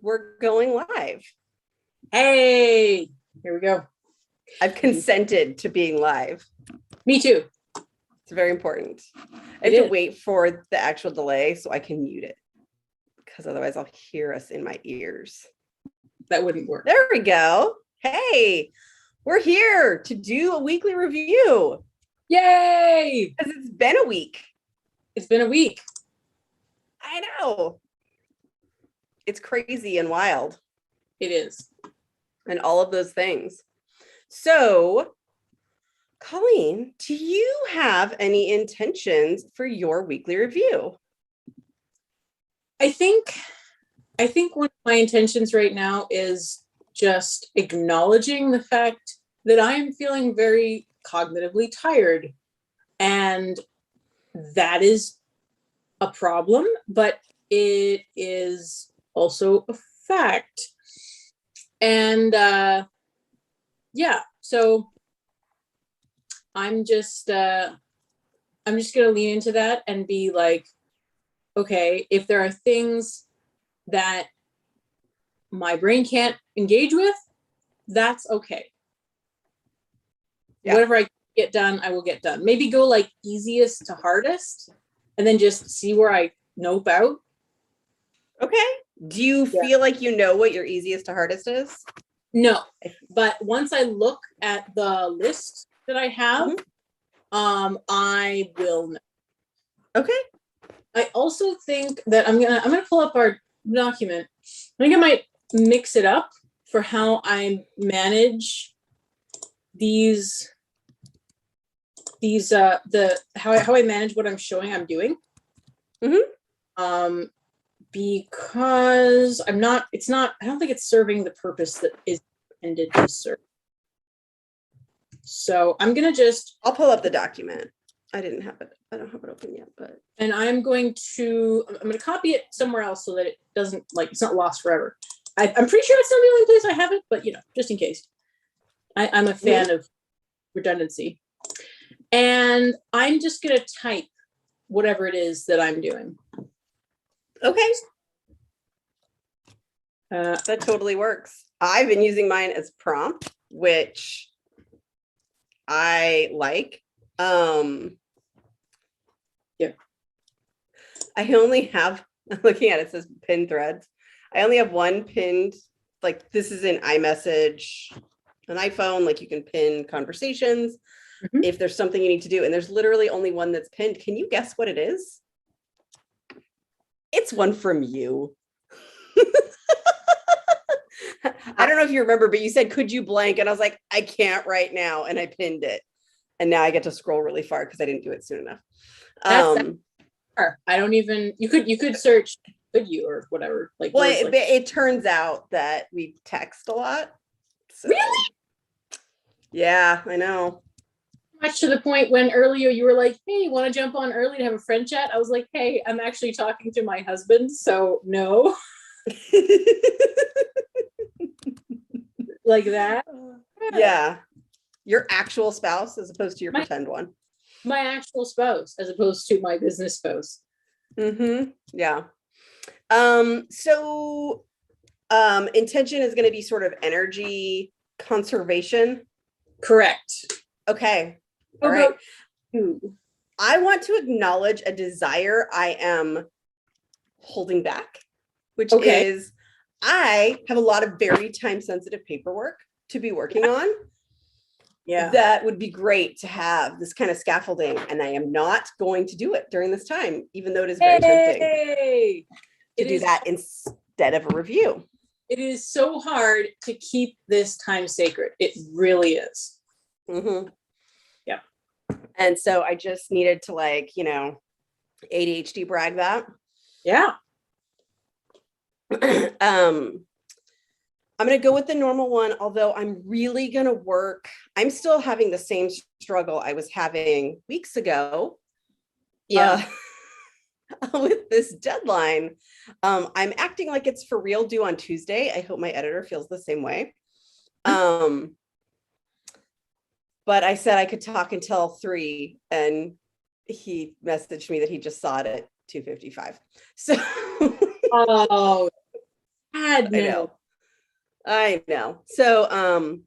we're going live. Hey, here we go. I've consented to being live. Me too. It's very important. I have to wait for the actual delay so I can mute it, because otherwise I'll hear us in my ears. That wouldn't work. There we go. Hey, we're here to do a weekly review. Yay! Because it's been a week. It's been a week. I know. It's crazy and wild. It is. And all of those things. So, Colleen, do you have any intentions for your weekly review? I think one of my intentions right now is just acknowledging the fact that I'm feeling very cognitively tired. And that is a problem, but it is also a fact. And yeah, so I'm just gonna lean into that and be like, okay, if there are things that my brain can't engage with, that's okay. Yeah. Whatever I get done, I will get done. Maybe go like easiest to hardest and then just see where I nope out. Okay. Do you feel like you know what your easiest to hardest is? No, but once I look at the list that I have, I will know. Okay. I also think that I'm gonna pull up our document. I think I might mix it up for how I manage these how I manage what I'm showing I'm doing. Because I don't think it's serving the purpose that is intended to serve. So I'm I'll pull up the document. I don't have it open yet, but. And I'm going to copy it somewhere else so that it doesn't, like, it's not lost forever. I'm pretty sure it's not the only place I have it, but just in case. I'm a fan of redundancy. And I'm just going to type whatever it is that I'm doing. Okay. That totally works. I've been using mine as prompt, which I like. Yeah. I only have, looking at it, it says pin threads. I only have one pinned, like this is in iMessage, an iPhone, like you can pin conversations if there's something you need to do. And there's literally only one that's pinned. Can you guess what it is? It's one from you. I don't know if you remember, but you said, could you blank? And I was like, I can't right now. And I pinned it. And now I get to scroll really far because I didn't do it soon enough. I don't even, you could search, could you, or whatever. Like, well, it turns out that we text a lot. So. Really? Yeah, I know. Much to the point when earlier you were like, hey, you want to jump on early to have a friend chat? I was like, hey, I'm actually talking to my husband, so no. Like that? Yeah. Your actual spouse as opposed to your pretend one. My actual spouse as opposed to my business spouse. Yeah. So intention is going to be sort of energy conservation. Correct. Okay. All right. I want to acknowledge a desire I am holding back, which is I have a lot of very time-sensitive paperwork to be working on. Yeah. That would be great to have this kind of scaffolding, and I am not going to do it during this time, even though it is very tempting to do that instead of a review. It is so hard to keep this time sacred. It really is. Yeah. And so I just needed to, like, ADHD brag that. Yeah. I'm going to go with the normal one, although I'm really going to work. I'm still having the same struggle I was having weeks ago. Yeah. With this deadline. I'm acting like it's for real due on Tuesday. I hope my editor feels the same way. But I said I could talk until 3, and he messaged me that he just saw it at 2:55. So oh, I know. So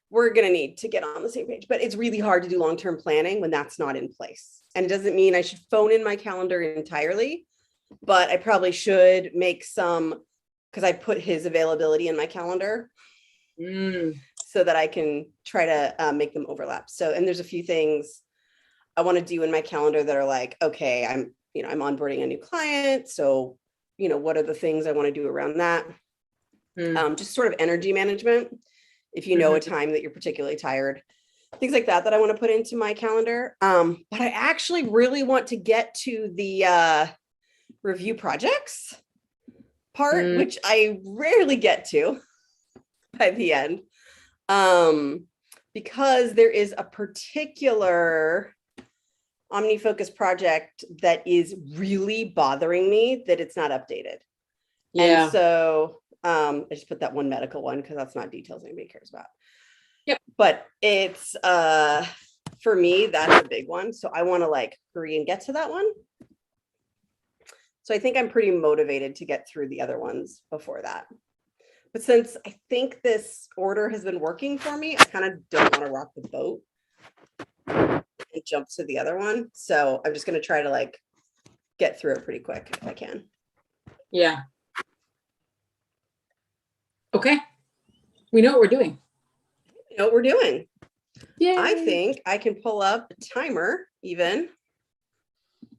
we're gonna need to get on the same page, but it's really hard to do long-term planning when that's not in place. And it doesn't mean I should phone in my calendar entirely, but I probably should make some, because I put his availability in my calendar so that I can try to make them overlap. So, and there's a few things I want to do in my calendar that are like, okay, I'm onboarding a new client. So, what are the things I want to do around that? Just sort of energy management. If you know a time that you're particularly tired, things like that I want to put into my calendar. But I actually really want to get to the review projects part, which I rarely get to by the end. Because there is a particular OmniFocus project that is really bothering me that it's not updated. Yeah. And so I just put that one medical one because that's not details anybody cares about. Yep. But it's for me, that's a big one. So I want to hurry and get to that one. So I think I'm pretty motivated to get through the other ones before that. But since I think this order has been working for me, I kind of don't want to rock the boat and jump to the other one. So I'm just going to try to get through it pretty quick if I can. Yeah. Okay. We know what we're doing. We know what we're doing. Yeah. I think I can pull up a timer even.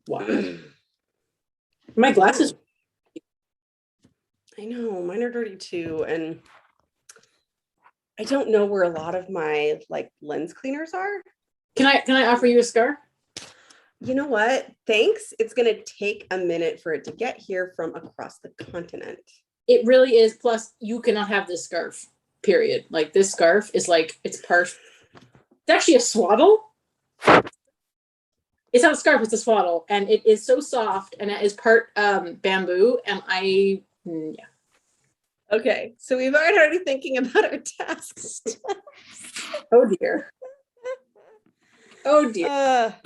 Wow. My glasses. I know, mine are dirty too. And I don't know where a lot of my lens cleaners are. Can I offer you a scarf? You know what? Thanks. It's going to take a minute for it to get here from across the continent. It really is. Plus, you cannot have this scarf, period. This scarf is it's actually a swaddle. It's not a scarf, it's a swaddle. And it is so soft, and it is part bamboo. And yeah. Okay. So we've already thinking about our tasks. Oh, dear. Oh, dear.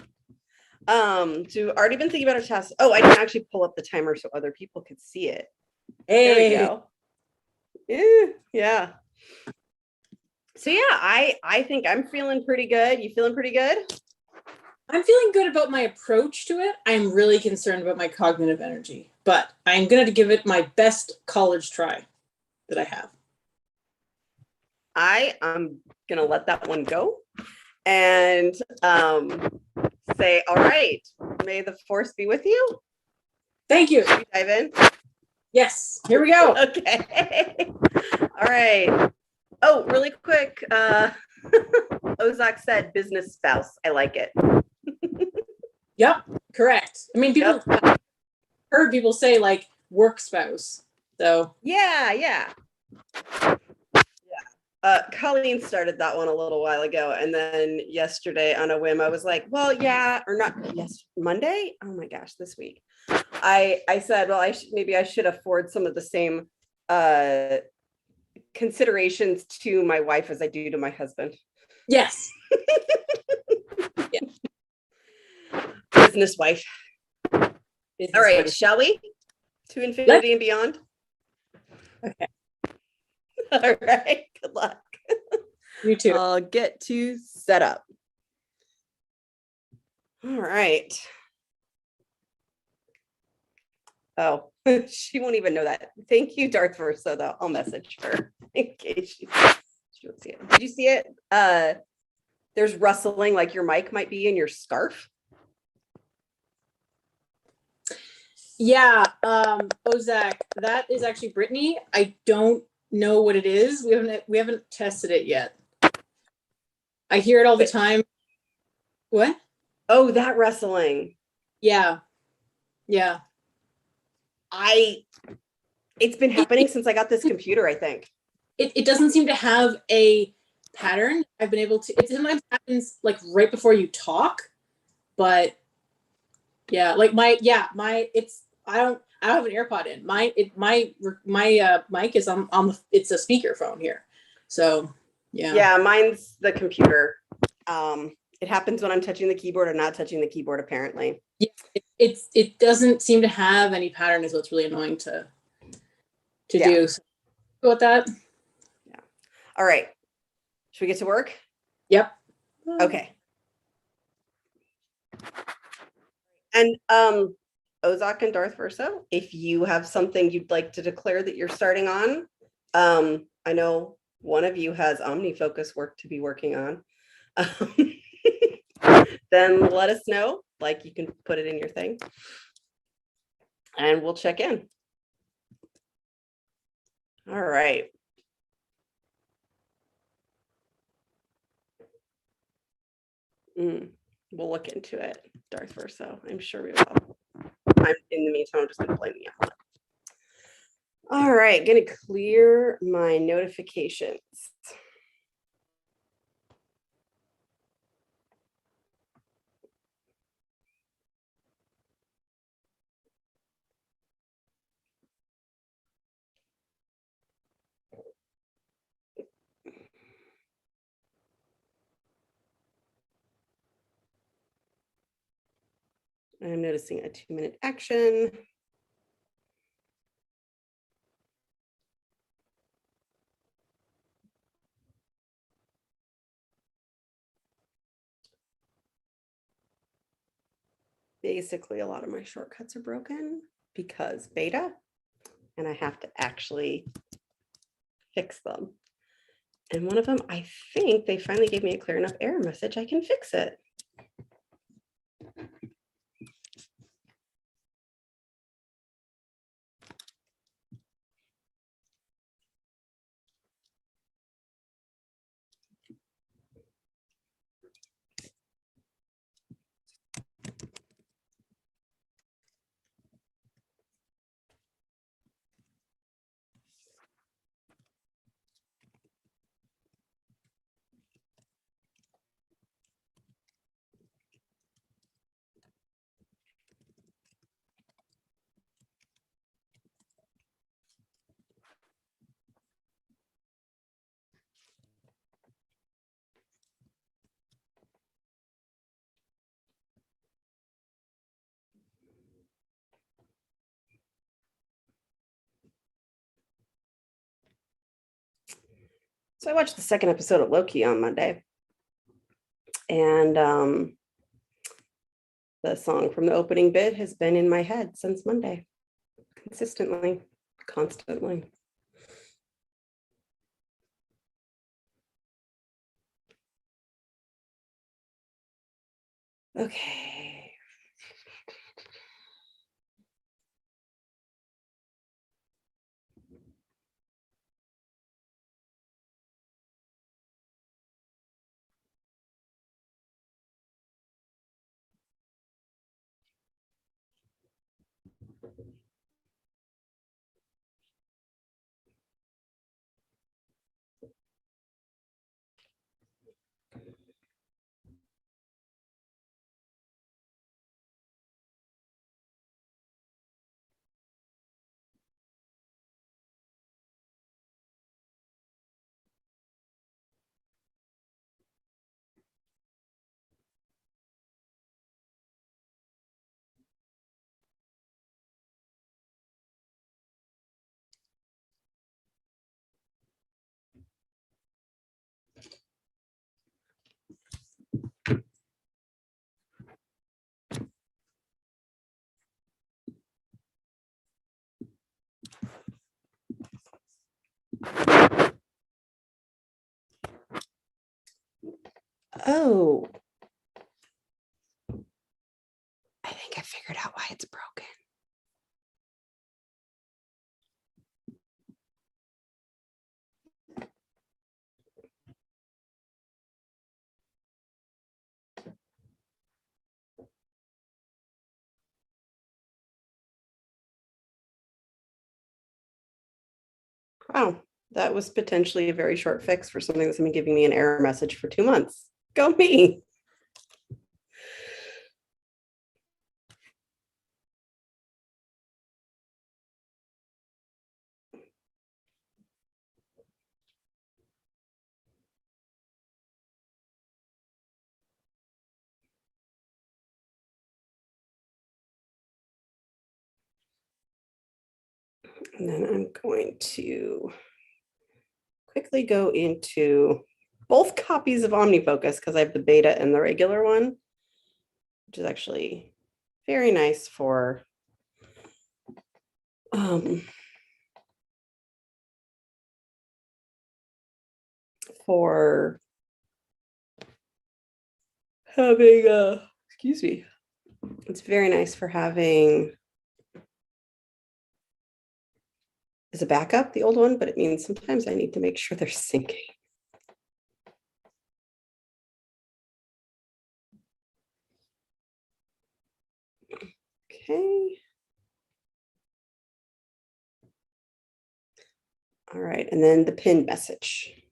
So we've already been thinking about our tasks. Oh, I didn't actually pull up the timer so other people could see it. Hey. There we go. Yeah. So yeah, I think I'm feeling pretty good. You feeling pretty good? I'm feeling good about my approach to it. I'm really concerned about my cognitive energy, but I'm going to give it my best college try that I have. I am going to let that one go and say, all right, may the force be with you. Thank you. Should we dive in? Yes, here we go. Okay. All right. Oh, really quick. Ozak said business spouse. I like it. Yep, correct. I mean, heard people say work spouse. So yeah. Colleen started that one a little while ago, and then yesterday on a whim, I was like, well, yeah, or not. Yes, Monday. Oh my gosh, this week. I said, well, I should afford some of the same considerations to my wife as I do to my husband. Yes. Yeah. Business wife. Business all right, wife. Shall we? To infinity and beyond. Okay. All right. Good luck. You too. I'll get to set up. All right. Oh, she won't even know that. Thank you, Darth Versa, though. I'll message her in case she won't see it. Did you see it? There's rustling like your mic might be in your scarf. Yeah. Ozak, that is actually Brittany. I don't know what it is. We haven't tested it yet. I hear it all the time. What? Oh, that rustling. Yeah. It's been happening since I got this computer, I think. It doesn't seem to have a pattern. I've been able to, it sometimes happens right before you talk, but yeah, I don't have an AirPod in. My mic is on it's a speakerphone here. So yeah. Yeah, mine's the computer. It happens when I'm touching the keyboard or not touching the keyboard, apparently. Yeah, it doesn't seem to have any pattern is what's really annoying to to do. So, about that. Yeah. All right. Should we get to work? Yep. Okay. And Ozak and Darth Verso, if you have something you'd like to declare that you're starting on, I know one of you has OmniFocus work to be working on. Then let us know. Like, you can put it in your thing, and we'll check in. All right. We'll look into it, Darth Verso. I'm sure we will. In the meantime, I'm just going to blame the outlet. All right, going to clear my notifications. I'm noticing a 2-minute action. Basically, a lot of my shortcuts are broken because beta, and I have to actually fix them. And one of them, I think they finally gave me a clear enough error message. I can fix it. So I watched the second episode of Loki on Monday. And the song from the opening bit has been in my head since Monday, consistently, constantly. Okay. Oh, I think I figured out why it's broken. Wow, that was potentially a very short fix for something that's been giving me an error message for 2 months. Go me. And then I'm going to quickly go into both copies of OmniFocus because I have the beta and the regular one, which is actually very nice for having excuse me. It's very nice for having as a backup, the old one, but it means sometimes I need to make sure they're syncing. Okay. All right, and then the pinned message.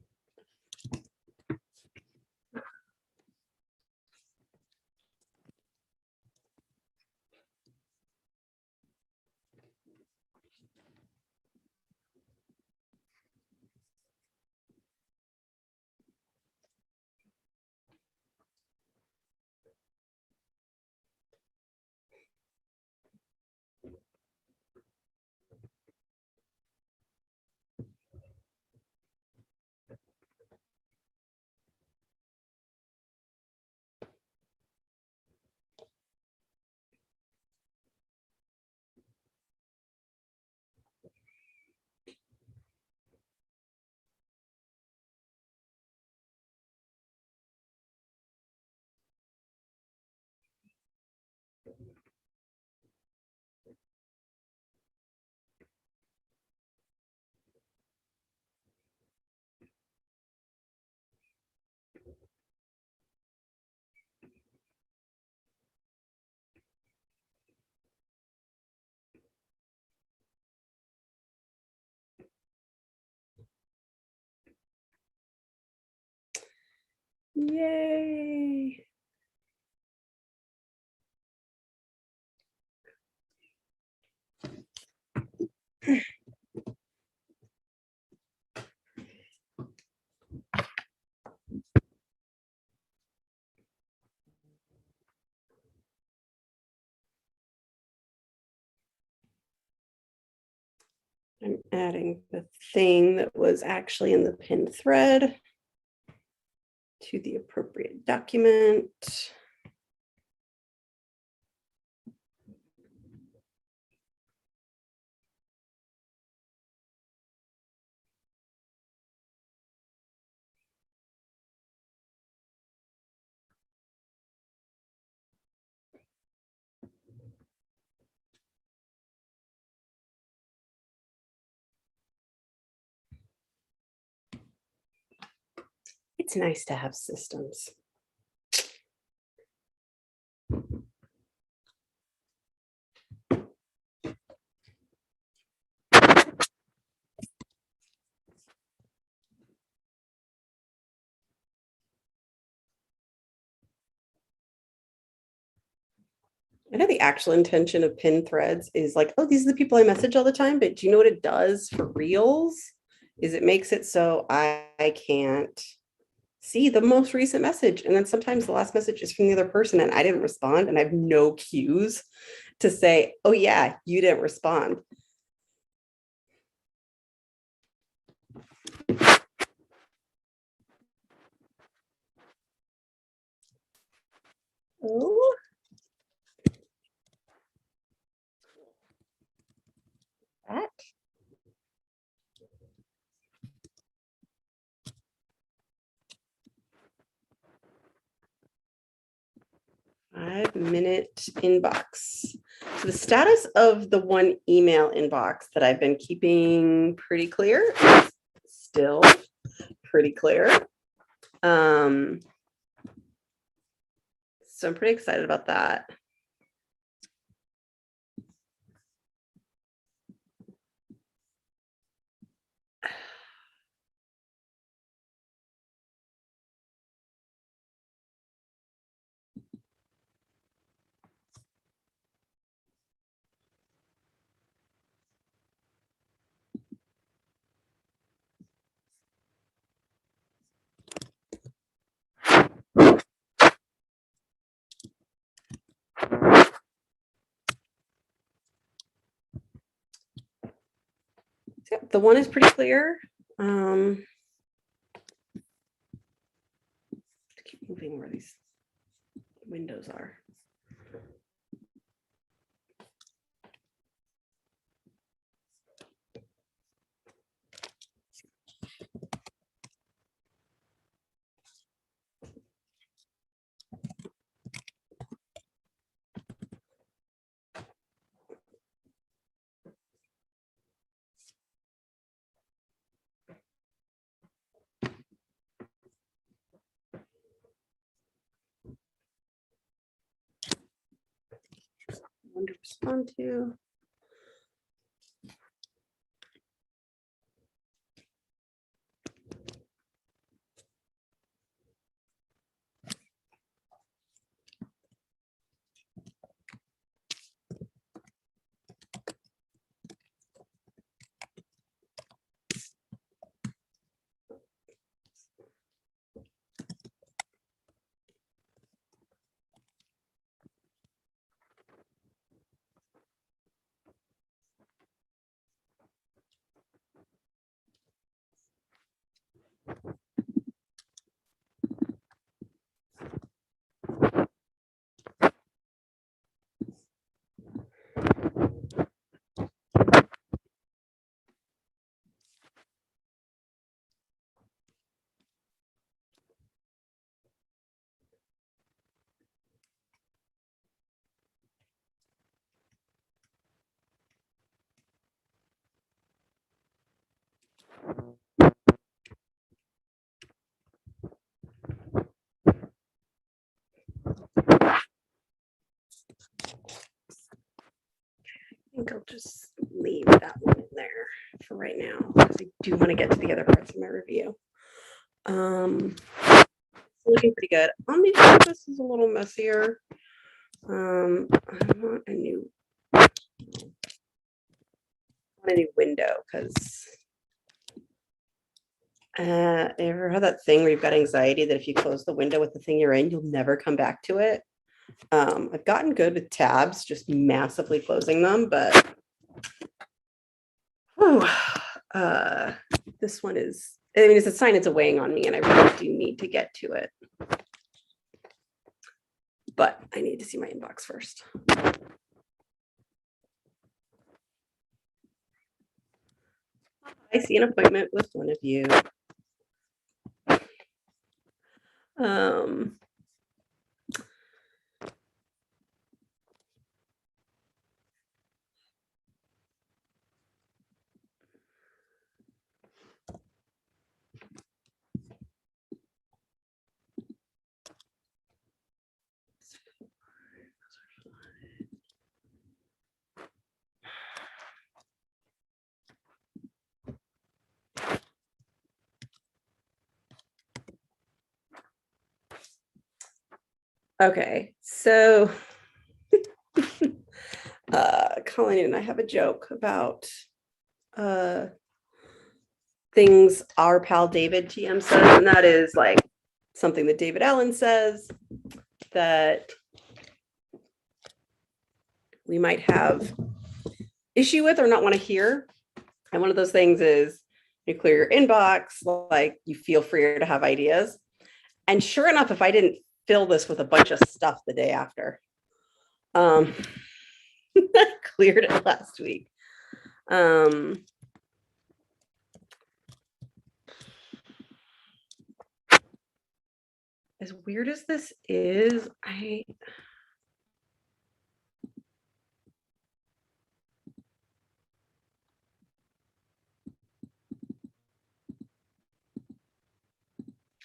Yay. I'm adding the thing that was actually in the pinned thread to the appropriate document. It's nice to have systems. I know the actual intention of pinned threads is like, oh, these are the people I message all the time. But do you know what it does for reels? Is it makes it so I can't see the most recent message. And then sometimes the last message is from the other person and I didn't respond and I have no cues to say, oh yeah, you didn't respond. Oh. That. 5-minute inbox. So the status of the one email inbox that I've been keeping pretty clear is still pretty clear. So I'm pretty excited about that. So the one is pretty clear. Keep moving where these windows are. One to respond to. I think I'll just leave that one in there for right now because I do want to get to the other parts of my review. Looking pretty good. On the surface is a little messier. I want a new window because ever had that thing where you've got anxiety that if you close the window with the thing you're in, you'll never come back to it. I've gotten good with tabs, just massively closing them, but this one is, I mean, it's a sign it's weighing on me and I really do need to get to it. But I need to see my inbox first. I see an appointment with one of you. Okay, so Colleen and I have a joke about things our pal David TM says, and that is like something that David Allen says that we might have issue with or not want to hear. And one of those things is you clear your inbox, like you feel freer to have ideas. And sure enough, if I didn't fill this with a bunch of stuff the day after, I cleared it last week. As weird as this is,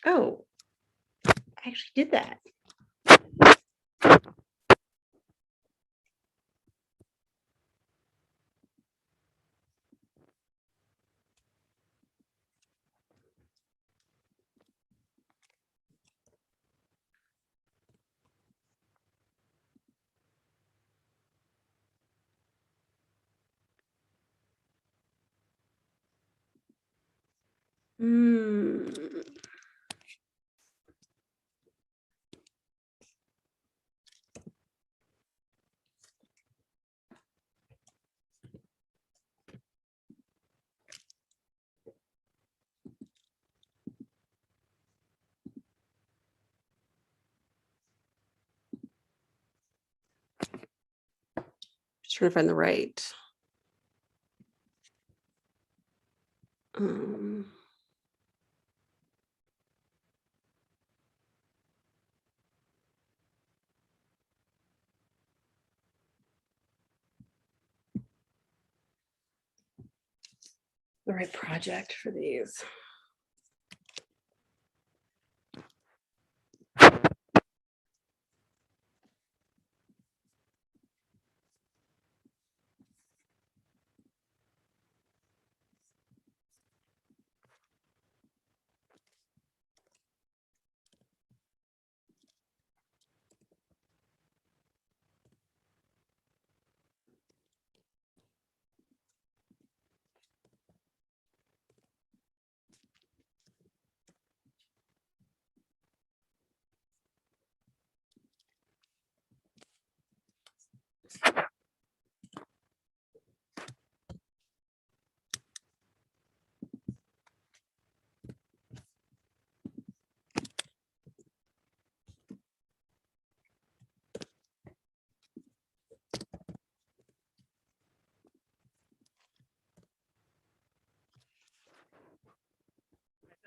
oh, I actually did that. trying to find the right. The right project for these.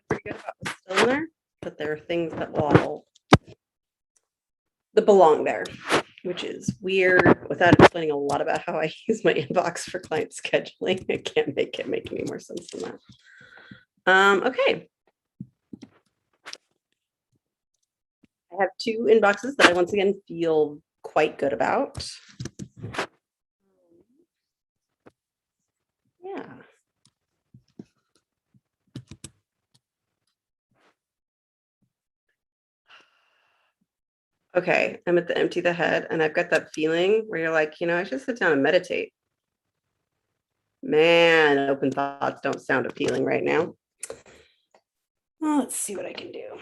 Pretty good about what's still in there, but there are things that belong there, which is weird without explaining a lot about how I use my inbox for client scheduling. I can't make it make any more sense than that. Okay. I have 2 inboxes that I once again feel quite good about. Yeah. Okay, I'm at the empty the head, and I've got that feeling where you're like, I should sit down and meditate. Man, open thoughts don't sound appealing right now. Well, let's see what I can do.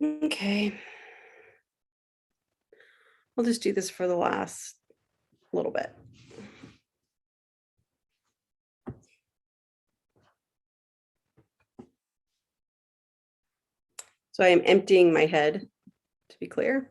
Okay. We'll just do this for the last little bit. So I am emptying my head, to be clear.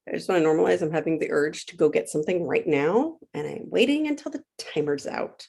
I just want to normalize. I'm having the urge to go get something right now, and I'm waiting until the timer's out.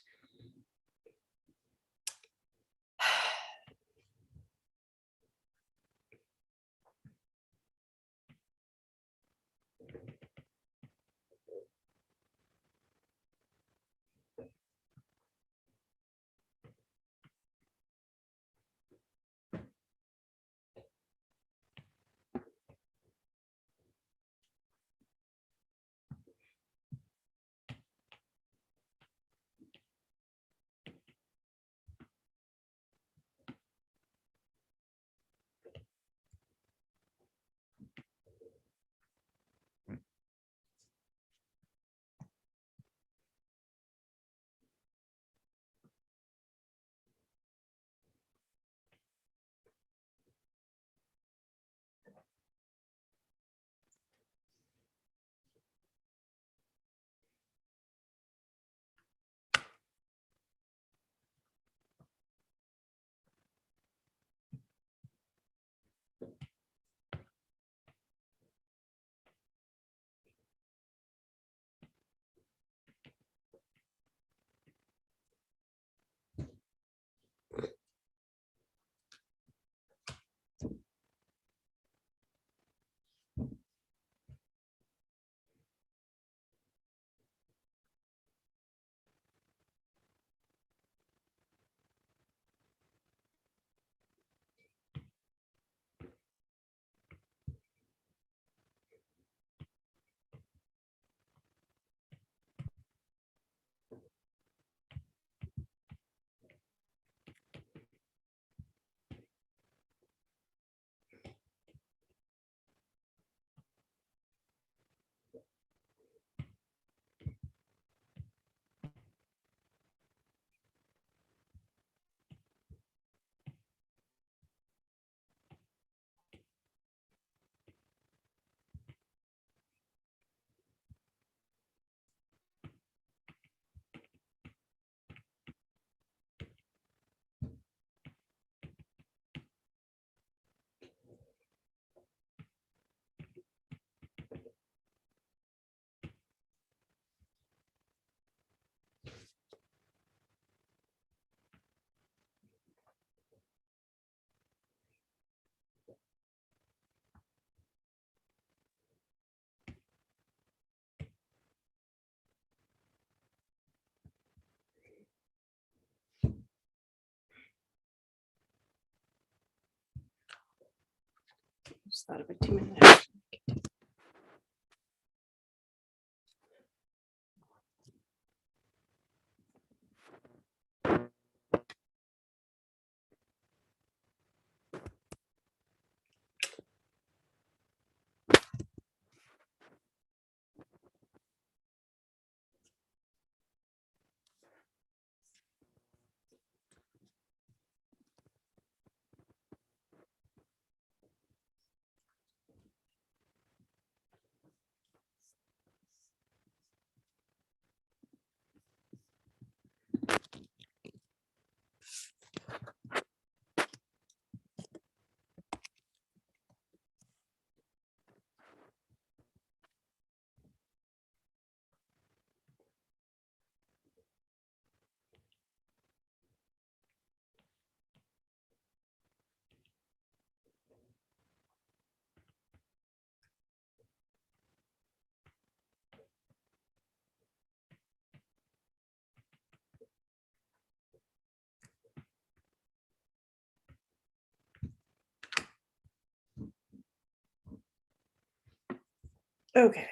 just thought of a 2-minute action. Okay.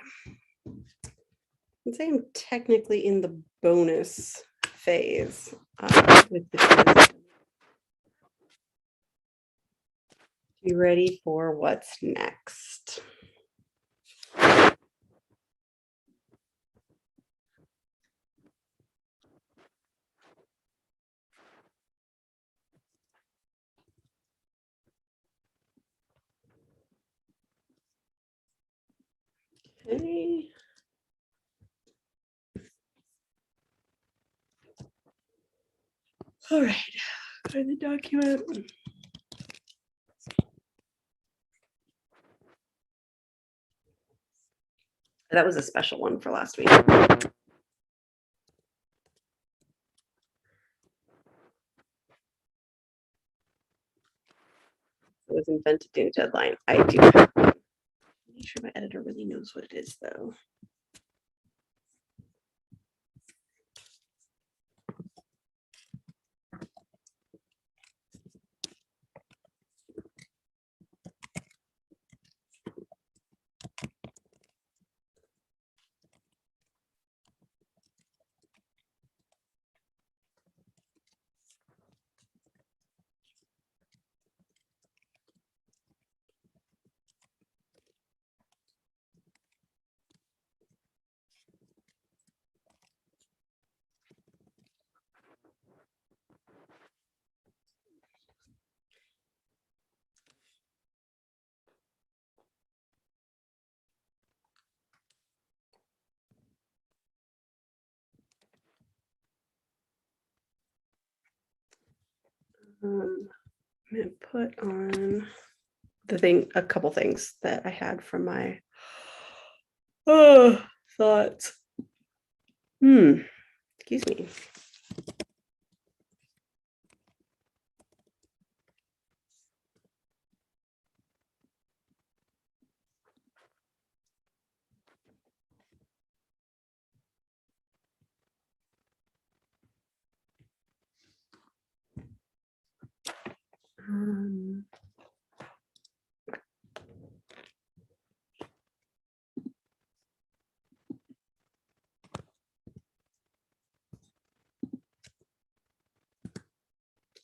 I'd say I'm technically in the bonus phase with the. You ready for what's next? Okay. All right. Find the document. That was a special one for last week. It was invented in deadline. I do have one. Make sure my editor really knows what it is, though. I'm gonna put on a couple things that I had from my thoughts. Excuse me.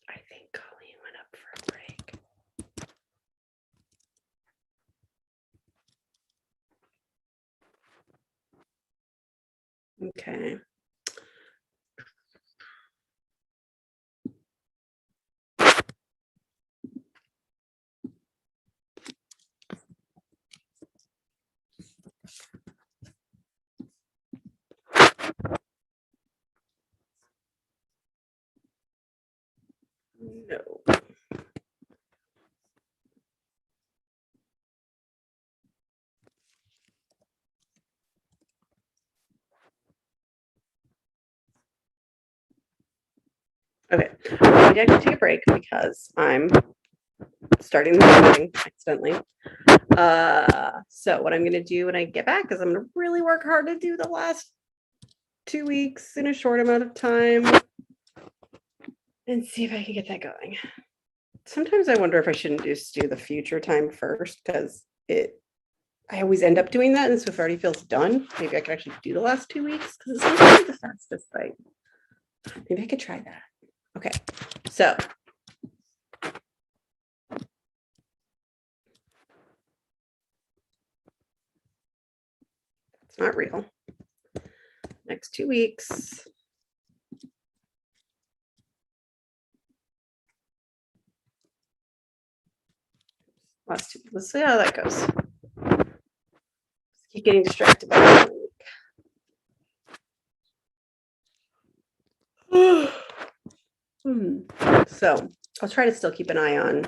I think Ollie went up for a break. Okay. No. Okay, I need to take a break because I'm starting the meeting accidentally. So what I'm going to do when I get back is I'm going to really work hard to do the last 2 weeks in a short amount of time and see if I can get that going. Sometimes I wonder if I shouldn't just do the future time first because I always end up doing that. And so if it already feels done, maybe I could actually do the last 2 weeks because it's not really the fastest thing. Maybe I could try that. Okay, so it's not real. Next 2 weeks. Last 2. Let's see how that goes. Keep getting distracted by that. So I'll try to still keep an eye on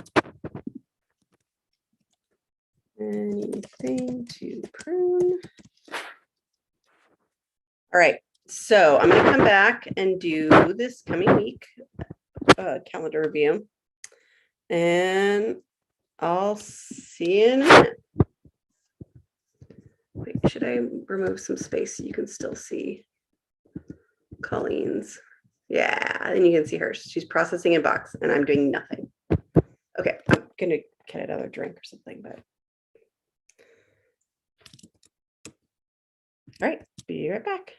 anything to prune. All right, so I'm going to come back and do this coming week calendar review, and I'll see you in a minute. Wait, should I remove some space so you can still see Colleen's? Yeah, and you can see hers. She's processing in box, and I'm doing nothing. Okay, I'm gonna get another drink or something, but all right, be right back.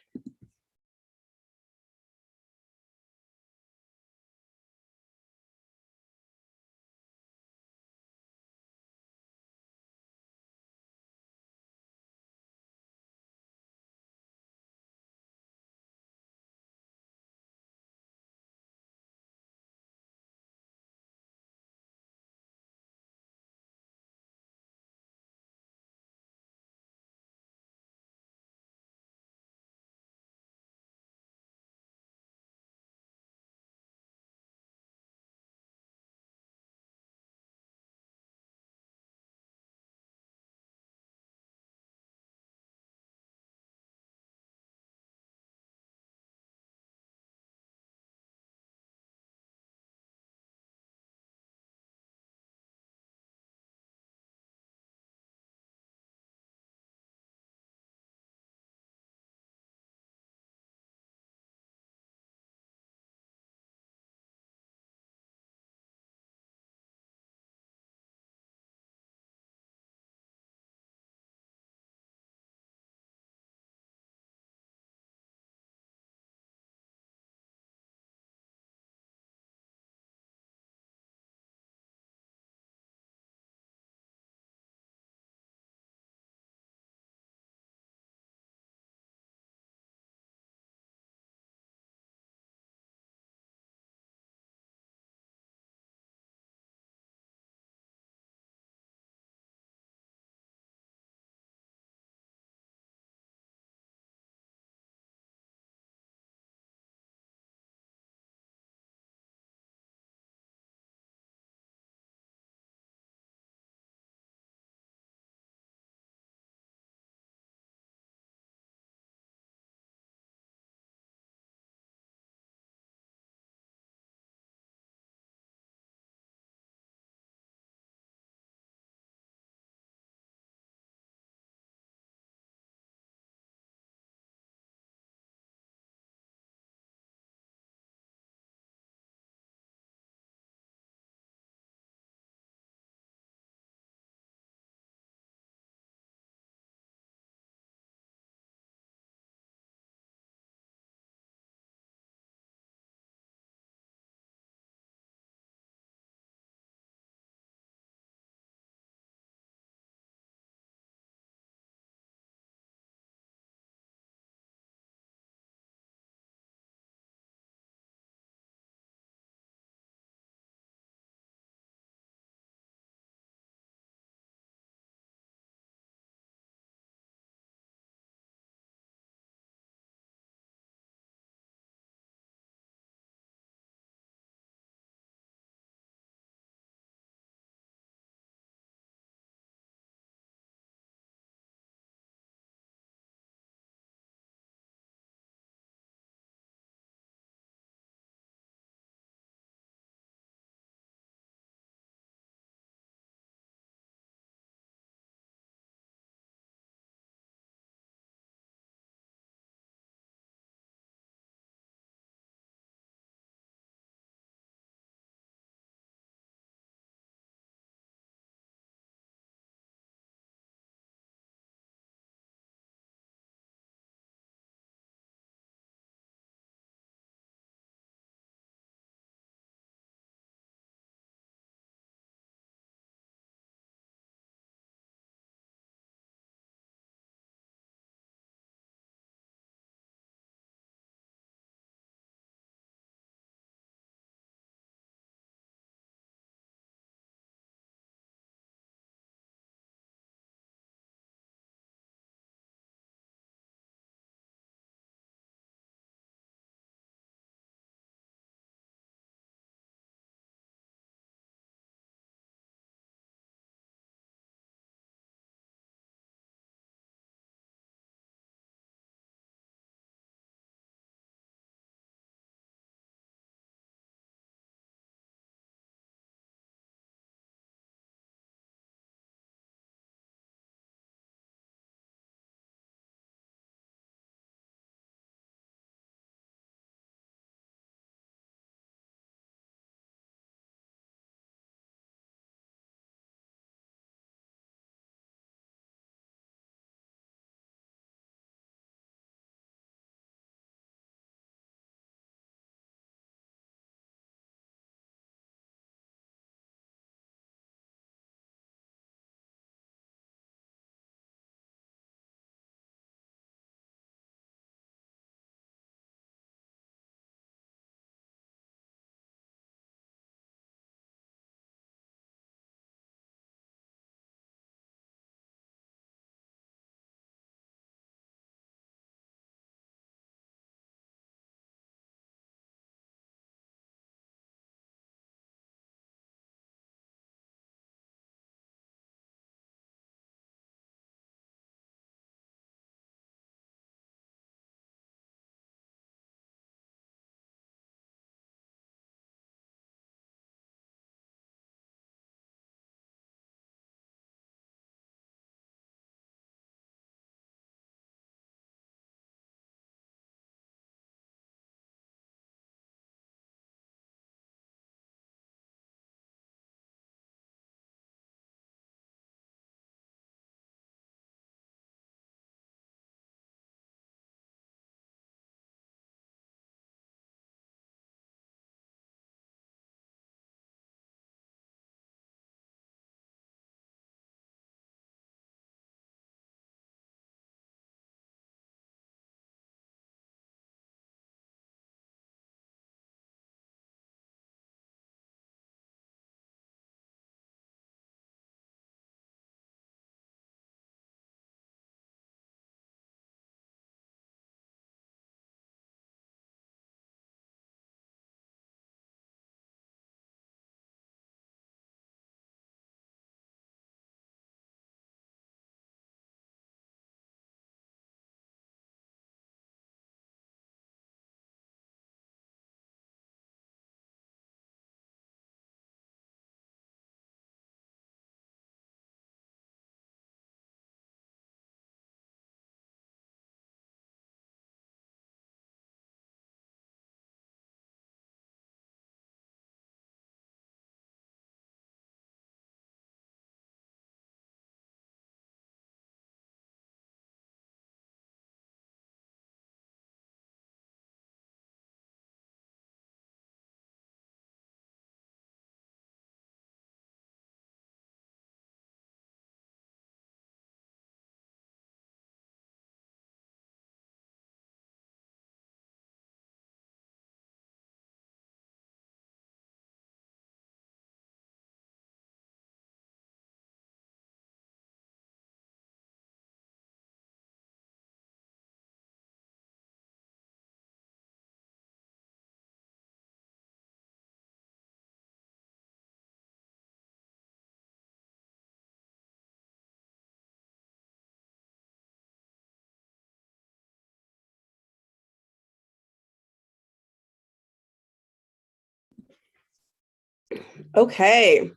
Okay,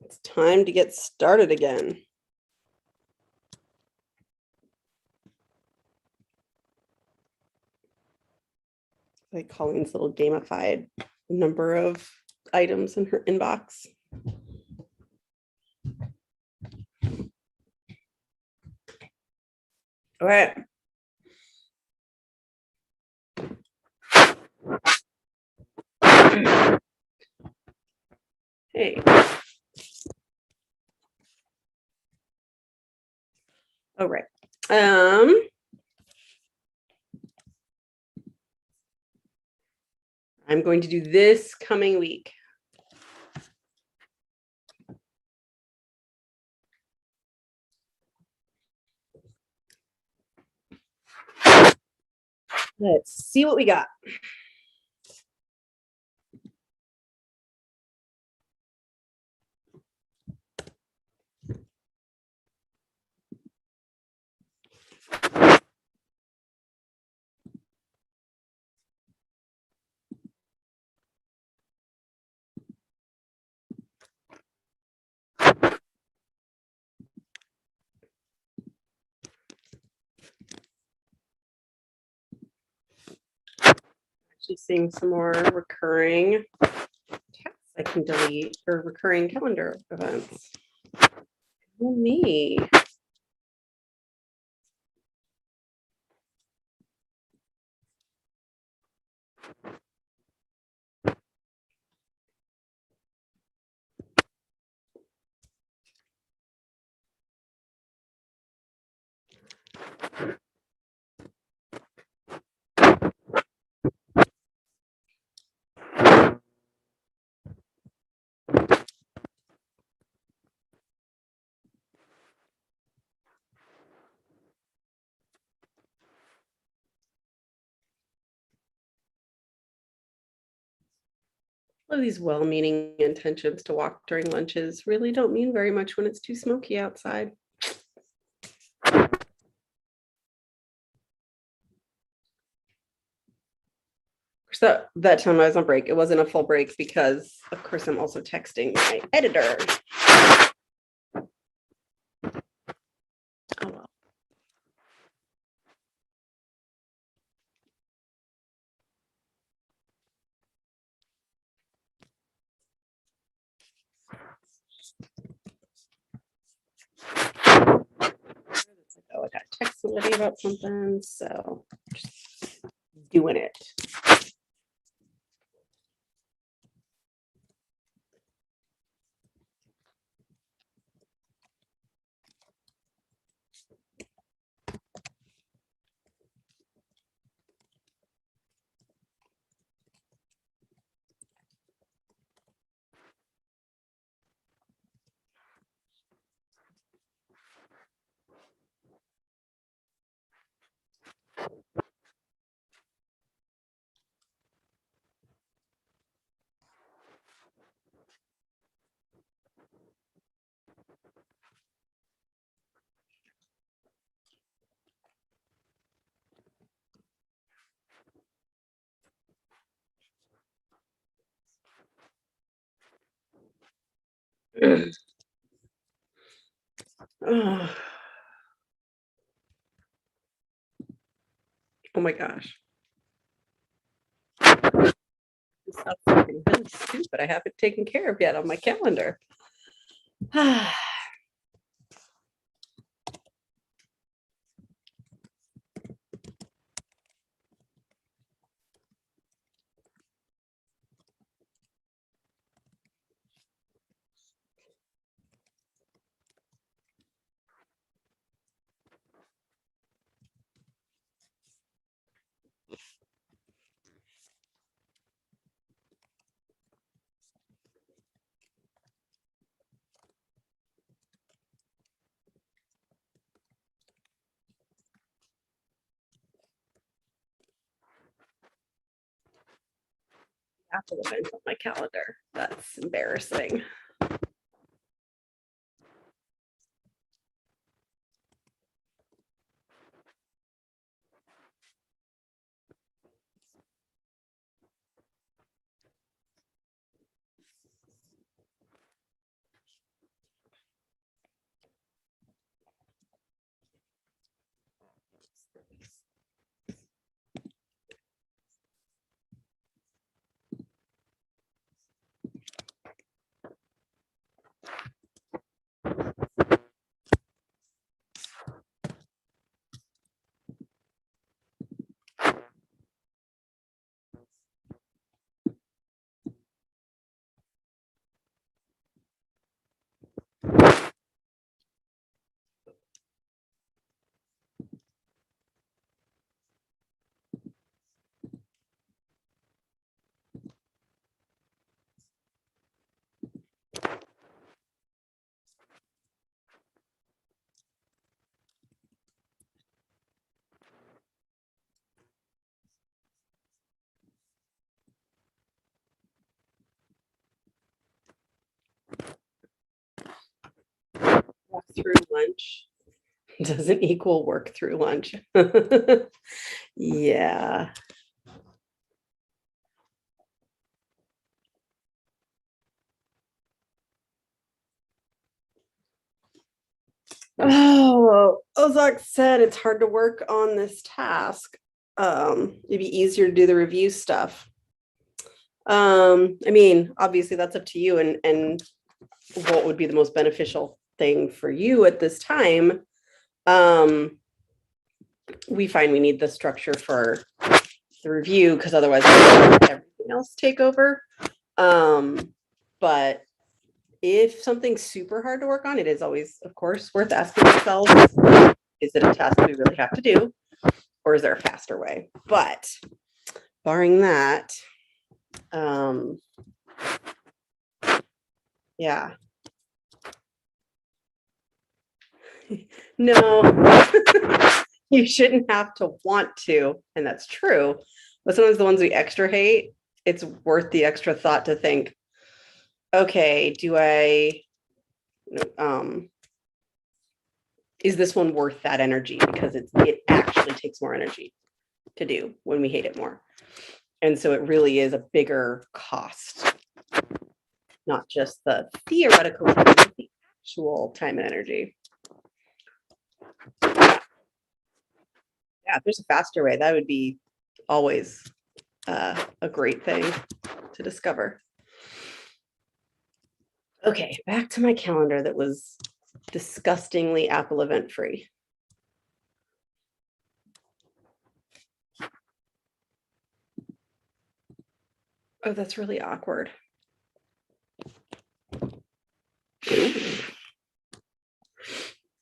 it's time to get started again. Like Colleen's little gamified number of items in her inbox. All right. Hey. All right. I'm going to do this coming week. Let's see what we got. Actually seeing some more recurring tasks I can delete or recurring calendar events. Oh, me. All of these well-meaning intentions to walk during lunches really don't mean very much when it's too smoky outside. So that time I was on break, it wasn't a full break because, of course, I'm also texting my editor. Oh, well. Oh, I got to text somebody about something, so just doing it. Oh, oh my gosh. This stuff's looking really stupid. I haven't taken care of yet on my calendar. Apple event on my calendar. That's embarrassing. through lunch doesn't equal work through lunch. Yeah. Oh, Ozak said it's hard to work on this task. It'd be easier to do the review stuff. I mean, obviously that's up to you and what would be the most beneficial thing for you at this time. We find we need the structure for the review because otherwise everything else take over. But if something's super hard to work on, it is always, of course, worth asking ourselves, is it a task we really have to do? Or is there a faster way? But barring that, yeah. No, you shouldn't have to want to, and that's true. But sometimes the ones we extra hate, it's worth the extra thought to think, okay, do I, is this one worth that energy? Because it actually takes more energy to do when we hate it more. And so it really is a bigger cost, not just the theoretical time, but the actual time and energy. Yeah, if there's a faster way, that would be always a great thing to discover. Okay, back to my calendar that was disgustingly Apple event free. Oh, that's really awkward.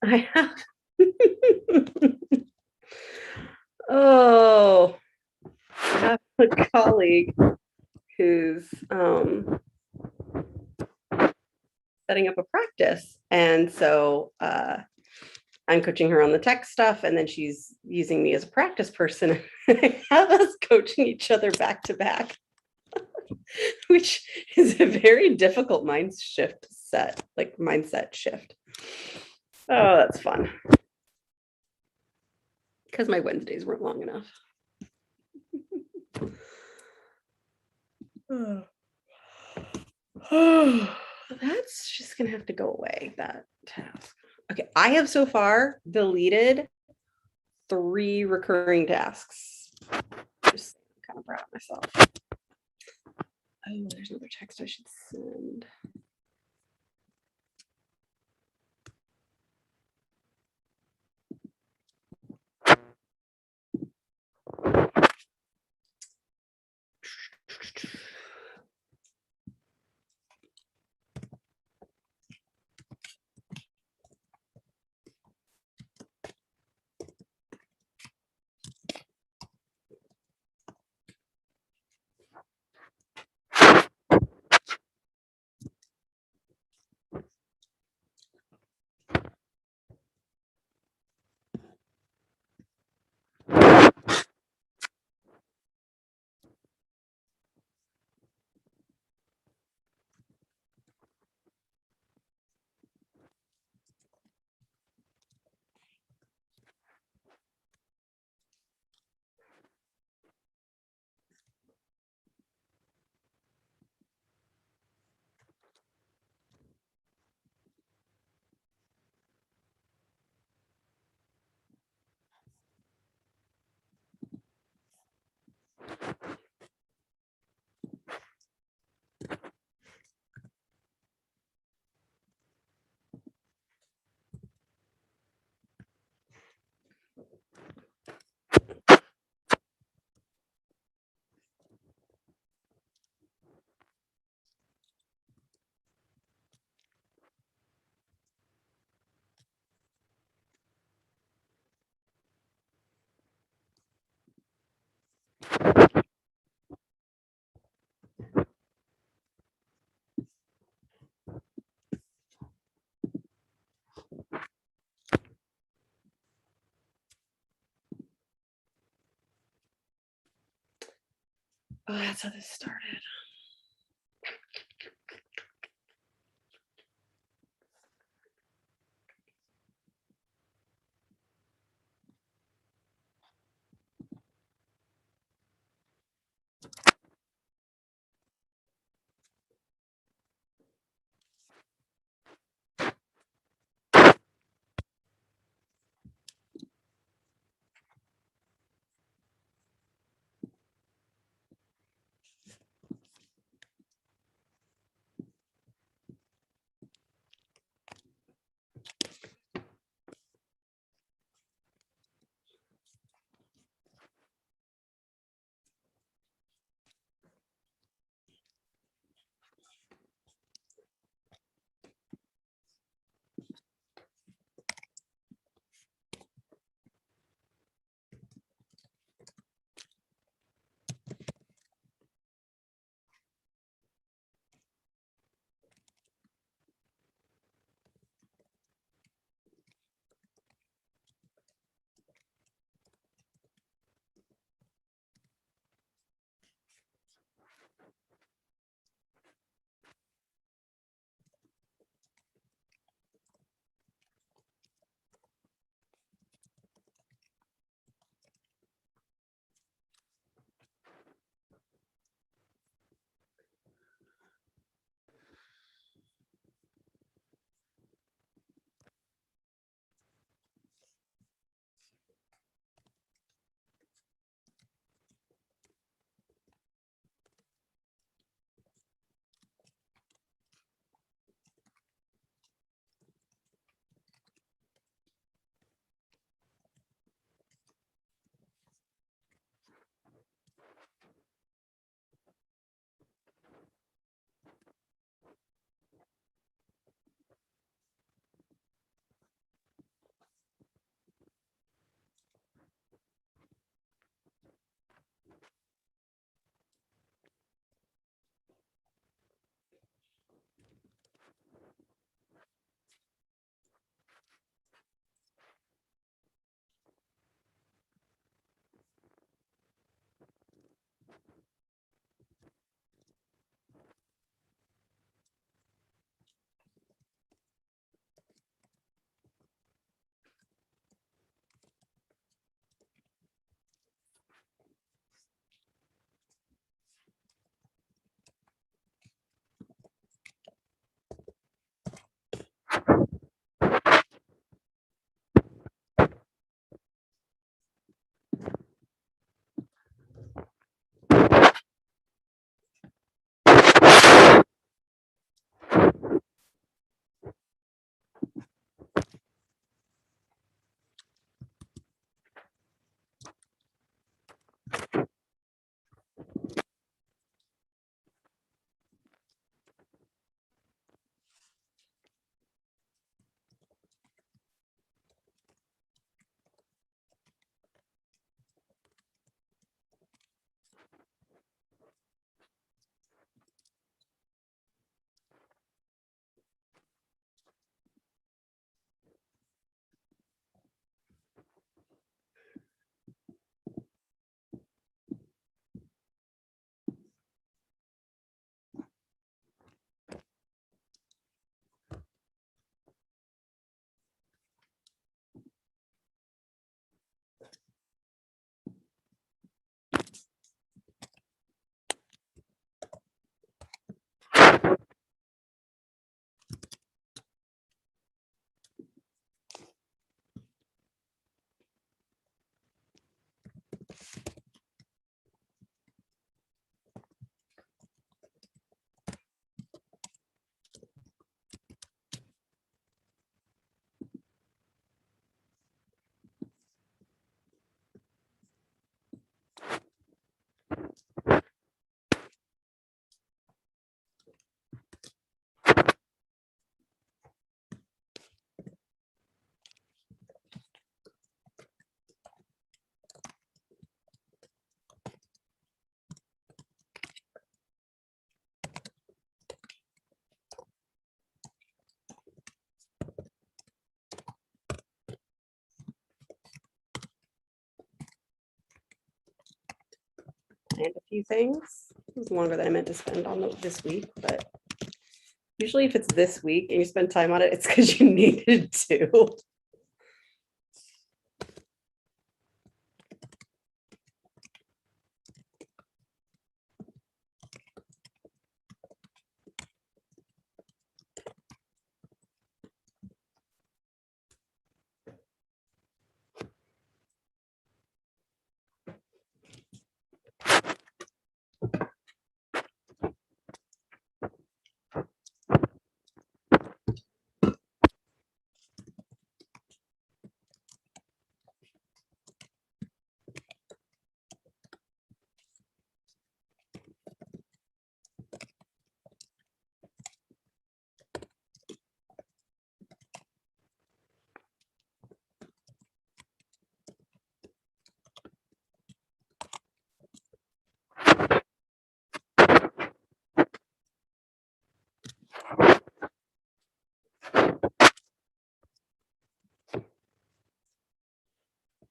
I have. Oh, I have a colleague who's setting up a practice. And so I'm coaching her on the tech stuff, and then she's using me as a practice person. I have us coaching each other back to back, which is a very difficult mindset shift. Oh, that's fun. Because my Wednesdays weren't long enough. Oh, that's just gonna have to go away, that task. Okay, I have so far deleted 3 recurring tasks. Just kind of proud of myself. Oh, there's another text I should send. Oh, that's how this started. planned a few things. It was longer than I meant to spend on this week, but usually if it's this week and you spend time on it, it's because you needed to.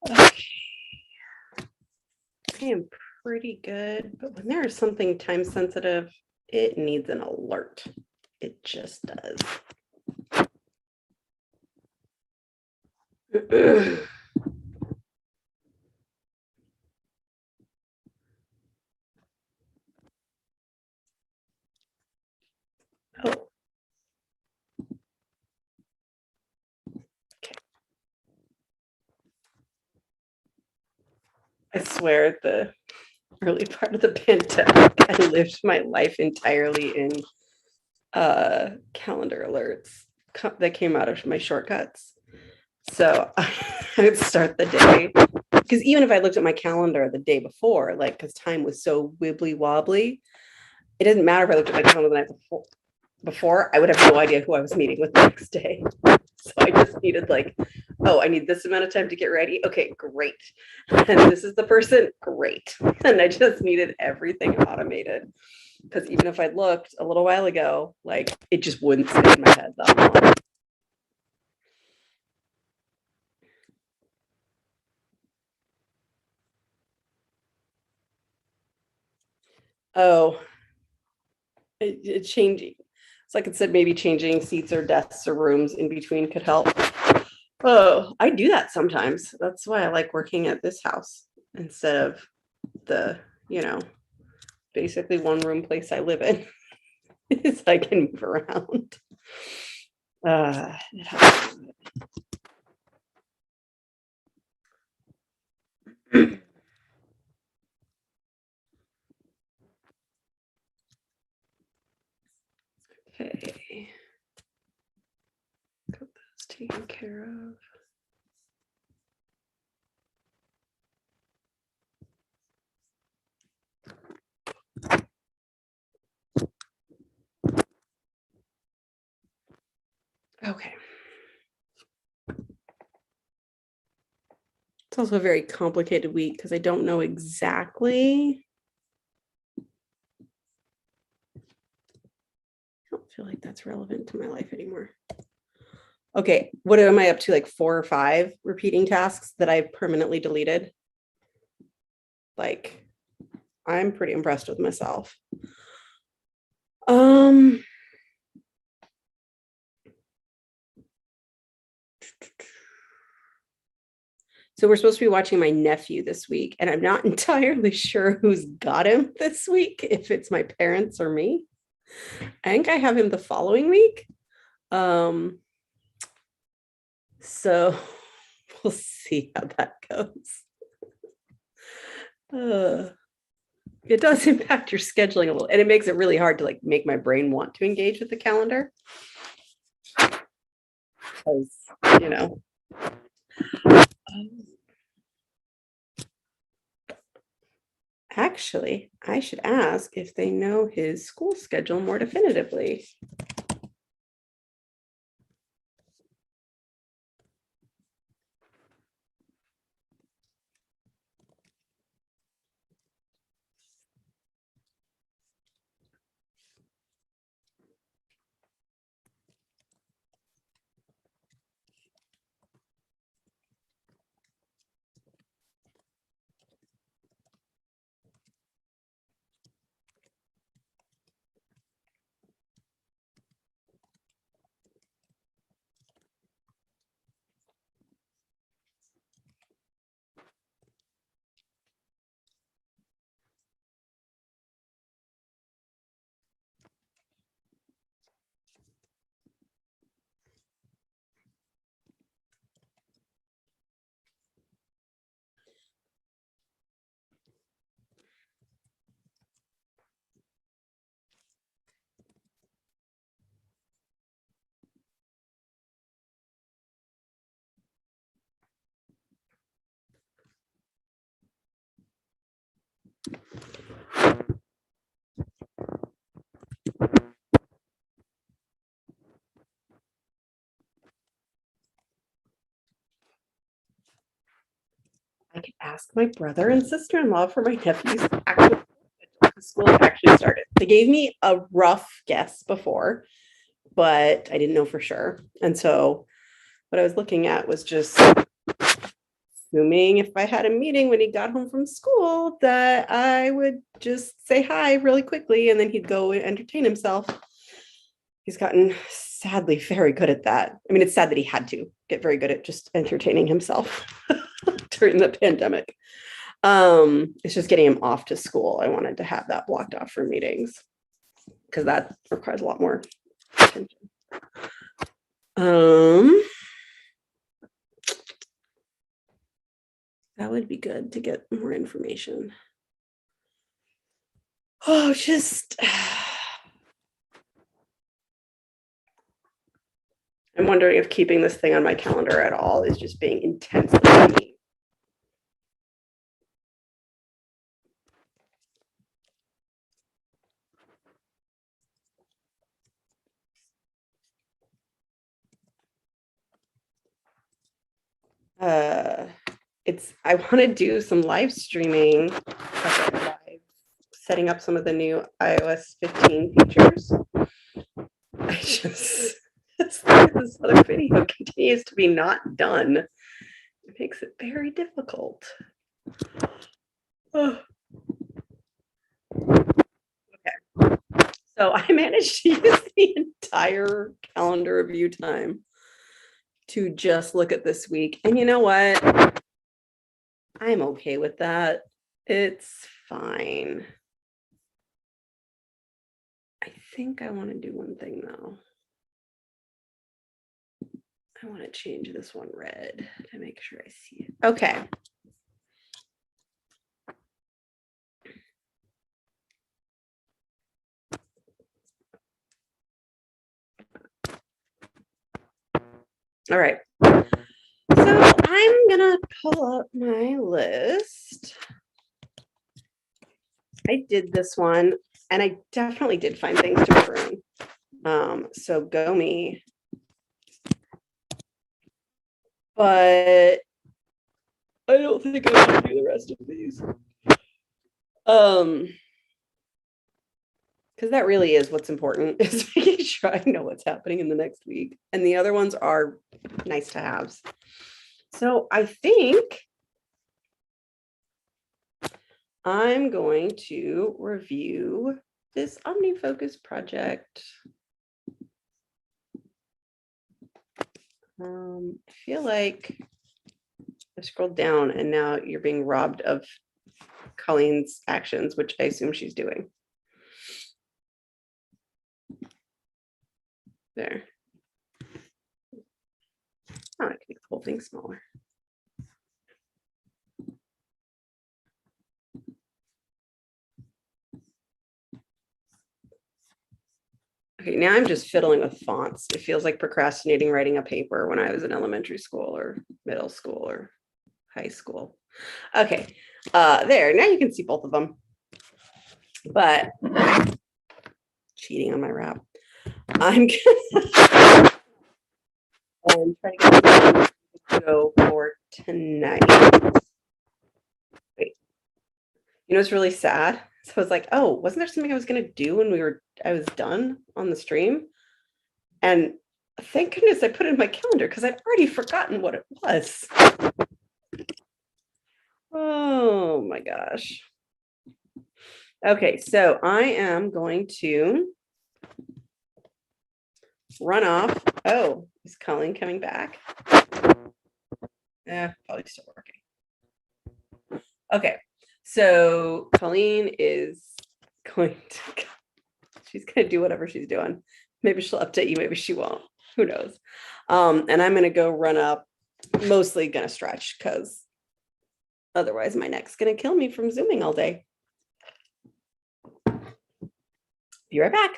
Okay. I am pretty good, but when there is something time sensitive, it needs an alert. It just does. Oh. Okay. I swear the early part of the pandemic, I lived my life entirely in calendar alerts that came out of my shortcuts. So I would start the day, because even if I looked at my calendar the day before, like, because time was so wibbly wobbly, it doesn't matter if I looked at my calendar the night before, I would have no idea who I was meeting with the next day. So I just needed like, oh, I need this amount of time to get ready. Okay, great. And this is the person, great. And I just needed everything automated. Because even if I looked a little while ago, like, it just wouldn't stay in my head that long. Oh, changing. So like I said, maybe changing seats or desks or rooms in between could help. Oh, I do that sometimes. That's why I like working at this house instead of the, basically one room place I live in. Is I can move around. It helps. Okay. Got those taken care of. Okay. It's also a very complicated week because I don't know exactly. I don't feel like that's relevant to my life anymore. Okay, what am I up to? Like 4 or 5 repeating tasks that I've permanently deleted? Like, I'm pretty impressed with myself. So we're supposed to be watching my nephew this week, and I'm not entirely sure who's got him this week, if it's my parents or me. I think I have him the following week. So we'll see how that goes. It does impact your scheduling a little, and it makes it really hard to like make my brain want to engage with the calendar. Because, actually, I should ask if they know his school schedule more definitively. I could ask my brother and sister-in-law for my nephew's actual school actually started. They gave me a rough guess before, but I didn't know for sure. And so what I was looking at was just assuming if I had a meeting when he got home from school that I would just say hi really quickly and then he'd go entertain himself. He's gotten sadly very good at that. I mean, it's sad that he had to get very good at just entertaining himself during the pandemic. It's just getting him off to school. I wanted to have that blocked off for meetings because that requires a lot more attention. That would be good to get more information. Oh, just I'm wondering if keeping this thing on my calendar at all is just being intensely mean. I want to do some live streaming, setting up some of the new iOS 15 features. I just this other video continues to be not done. It makes it very difficult. Oh. Okay, so I managed to use the entire calendar review time to just look at this week, and you know what? I'm okay with that. It's fine. I think I want to do one thing though. I want to change this one red to make sure I see it. Okay. All right. So I'm gonna pull up my list. I did this one and I definitely did find things to prune. So go me. But I don't think I want to do the rest of these. Because that really is what's important, is making sure I know what's happening in the next week. And the other ones are nice to haves. So I think I'm going to review this OmniFocus project. I feel like I scrolled down and now you're being robbed of Colleen's actions, which I assume she's doing. There. Oh, I can make the whole thing smaller. Okay, now I'm just fiddling with fonts. It feels like procrastinating writing a paper when I was in elementary school or middle school or high school. Okay, there, now you can see both of them. But cheating on my wrap. I'm gonna try to get this to go for tonight. Wait. You know, it's really sad. So I was like, oh, wasn't there something I was gonna do when I was done on the stream? And thank goodness I put it in my calendar because I'd already forgotten what it was. Oh my gosh. Okay, so I am going to run off. Oh, is Colleen coming back? Probably still working. Okay, so Colleen is going to, she's going to do whatever she's doing. Maybe she'll update you, maybe she won't. Who knows? And I'm going to go run up, mostly going to stretch because otherwise my neck's going to kill me from Zooming all day. Be right back.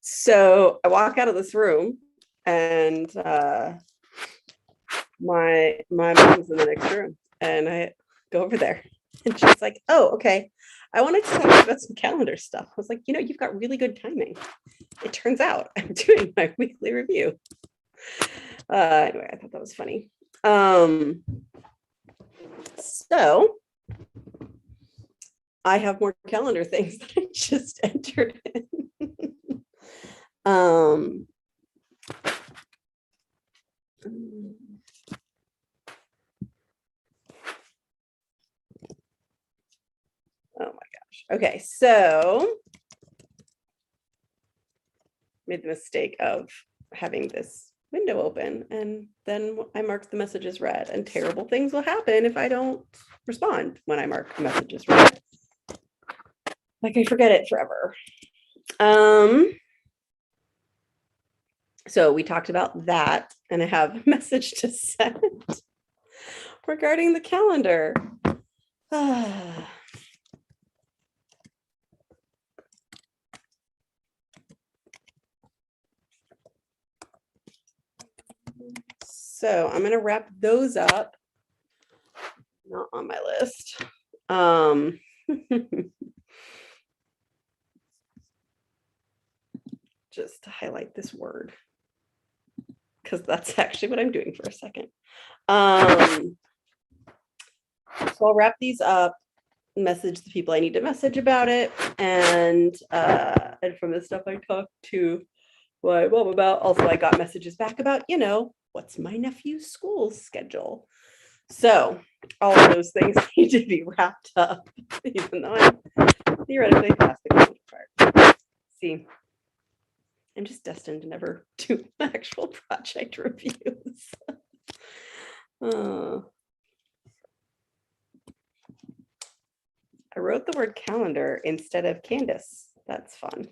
So I walk out of this room and my mom's in the next room, and I go over there and she's like, oh, okay. I wanted to talk about some calendar stuff. I was like, you've got really good timing. It turns out I'm doing my weekly review. Anyway, I thought that was funny. So I have more calendar things that I just entered in. Oh my gosh. Okay, so made the mistake of having this window open, and then I marked the messages read, and terrible things will happen if I don't respond when I mark the messages read. Like I forget it forever. So we talked about that, and I have a message to send regarding the calendar. So I'm going to wrap those up. Not on my list. Just to highlight this word, because that's actually what I'm doing for a second. So I'll wrap these up, message the people I need to message about it, and from the stuff I talked to my mom about, also I got messages back about, what's my nephew's school schedule. So all of those things need to be wrapped up, even though I'm theoretically past the calendar part. See, I'm just destined to never do actual project reviews. I wrote the word calendar instead of Candace. That's fun.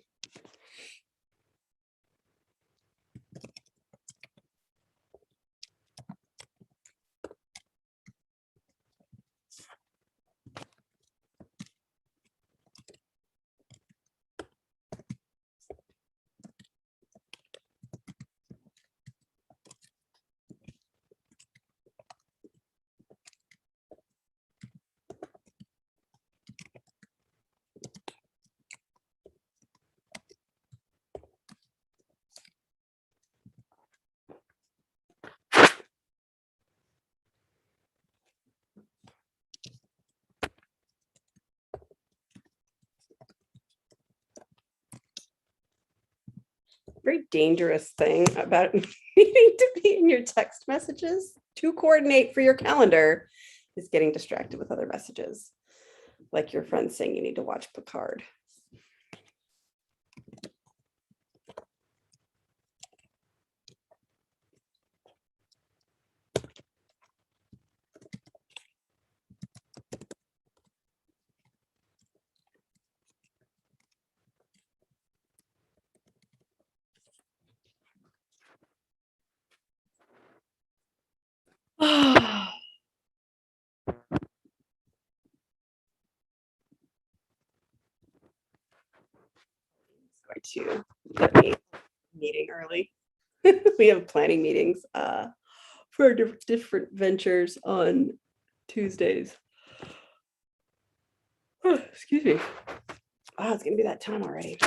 Very dangerous thing about needing to be in your text messages to coordinate for your calendar is getting distracted with other messages, like your friend saying you need to watch Picard. Going to let me meeting early. We have planning meetings for different ventures on Tuesdays. Oh, excuse me. Oh, it's gonna be that time already.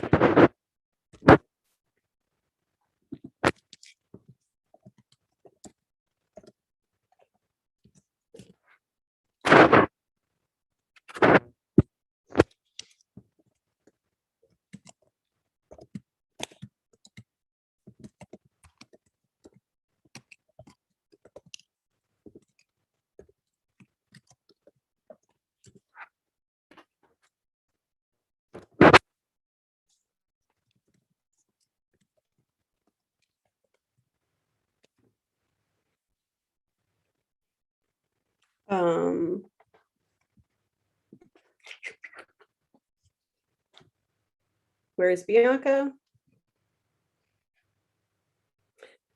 Where is Bianca?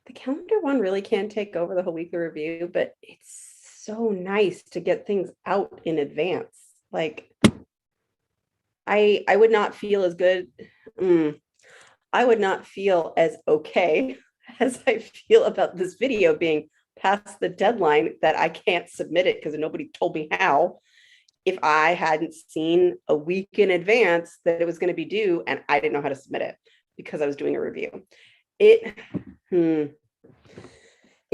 The calendar one really can take over the whole weekly review, but it's so nice to get things out in advance. Like I would not feel as good. I would not feel as okay as I feel about this video being past the deadline that I can't submit it because nobody told me how, if I hadn't seen a week in advance that it was going to be due and I didn't know how to submit it because I was doing a review. In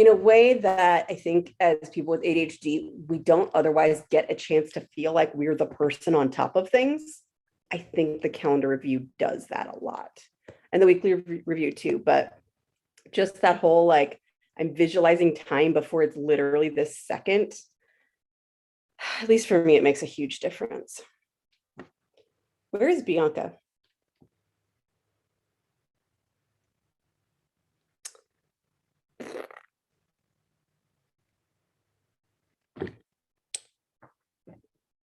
a way that I think as people with ADHD, we don't otherwise get a chance to feel like we're the person on top of things. I think the calendar review does that a lot, and the weekly review too. But just that whole, like, I'm visualizing time before it's literally this second. At least for me, it makes a huge difference. Where is Bianca?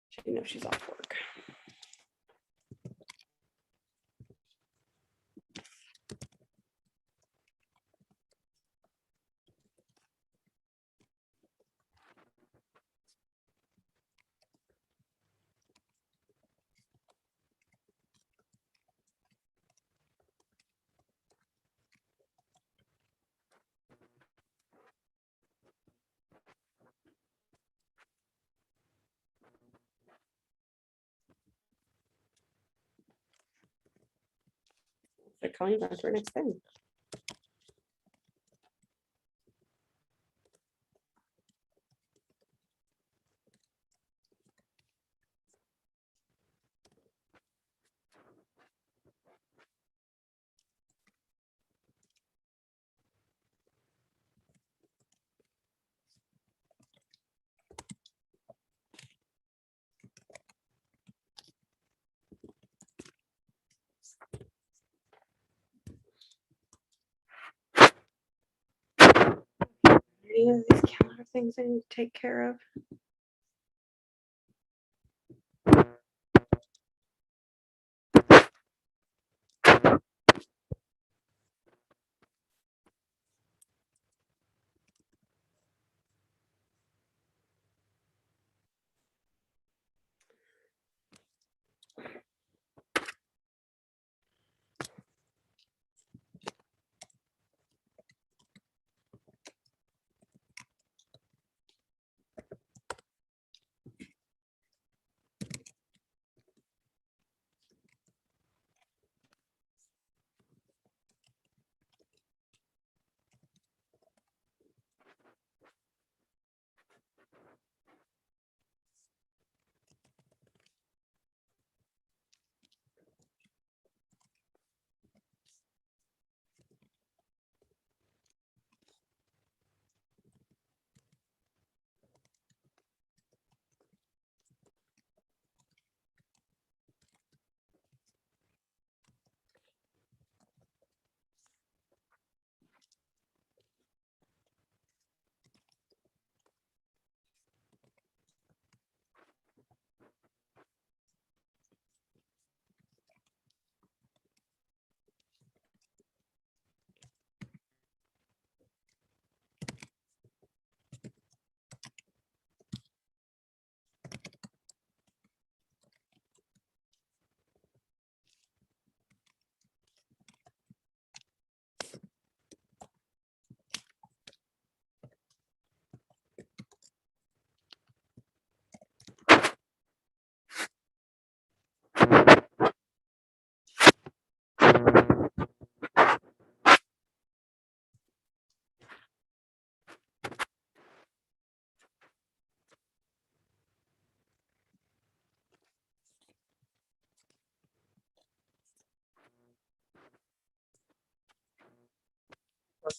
She didn't know if she's off work. They're calling back to our next thing. Any of these calendar things I need to take care of?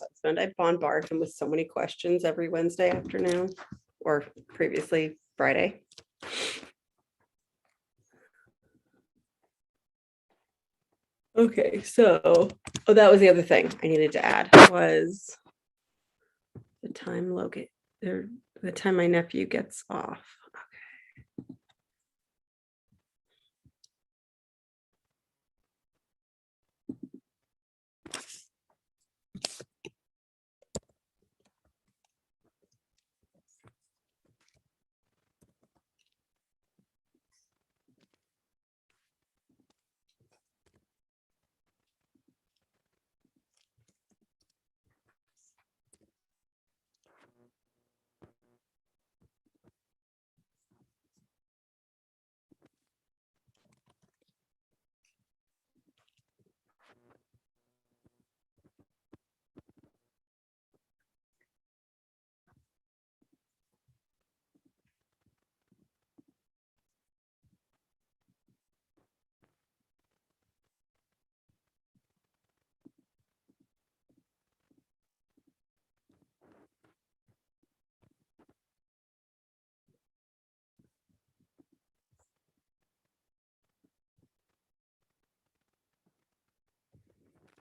Husband, I bombard him with so many questions every Wednesday afternoon, or previously Friday. Okay, so that was the other thing I needed to add, was the time Logan, or the time my nephew gets off.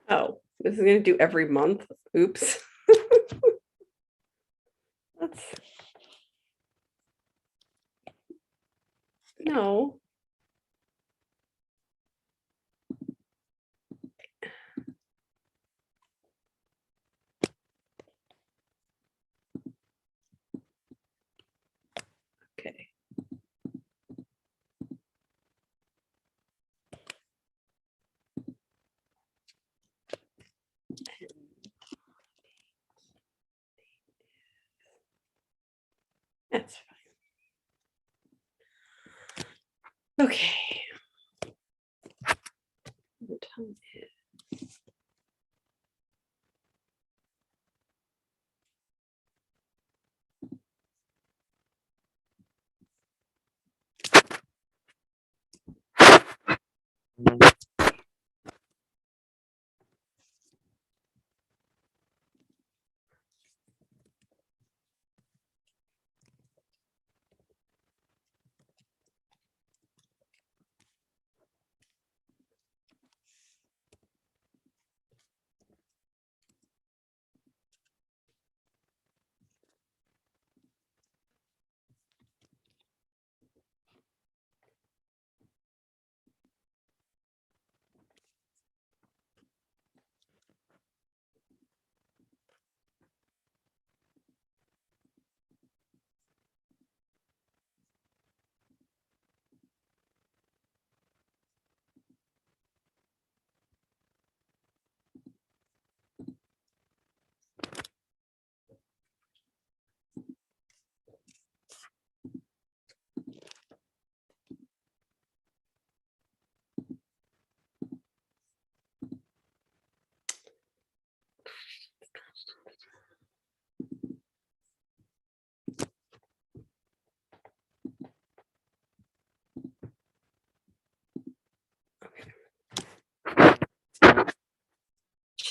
Oh, this is going to do every month. Oops. No. Okay. That's fine. Okay. What time is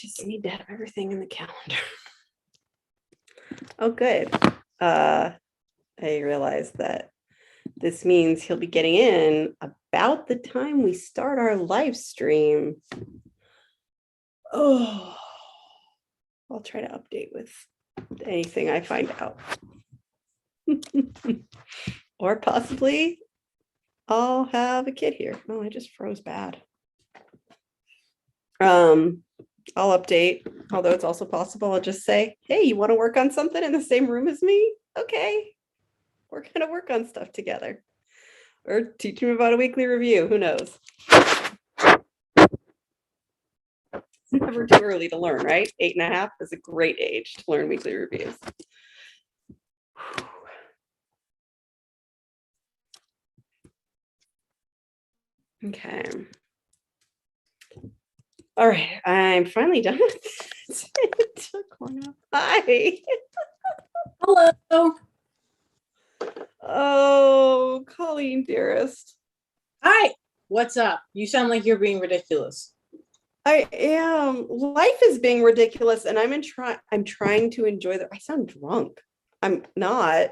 just need to have everything in the calendar. Oh, good. I realized that this means he'll be getting in about the time we start our live stream. Oh, I'll try to update with anything I find out. Or possibly I'll have a kid here. Oh, I just froze bad. I'll update, although it's also possible I'll just say, hey, you want to work on something in the same room as me? Okay, we're going to work on stuff together. Or teach him about a weekly review. Who knows? It's never too early to learn, right? 8.5 is a great age to learn weekly reviews. Okay. All right, I'm finally done with this. It took long enough. Hi. Hello. Oh, Colleen, dearest. Hi. What's up? You sound like you're being ridiculous. I am. Life is being ridiculous, and I'm trying to enjoy I sound drunk. I'm not,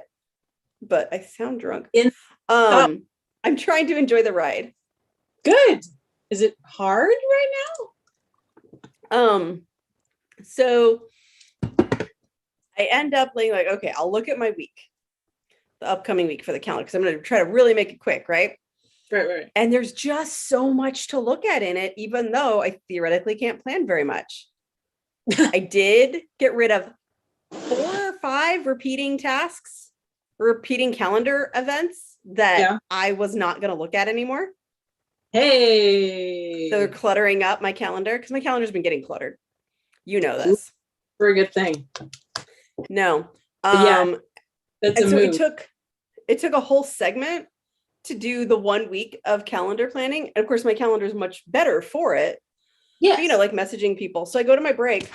but I sound drunk. I'm trying to enjoy the ride. Good. Is it hard right now? So I end up being like, okay, I'll look at my week, the upcoming week for the calendar, because I'm going to try to really make it quick, right? Right. And there's just so much to look at in it, even though I theoretically can't plan very much. I did get rid of 4 or 5 repeating calendar events that I was not going to look at anymore. Hey. So they're cluttering up my calendar because my calendar's been getting cluttered. You know this. Very good thing. No. That's and so it took a whole segment to do the 1 week of calendar planning. And of course, my calendar is much better for it. Yeah. You know, like messaging people. So I go to my break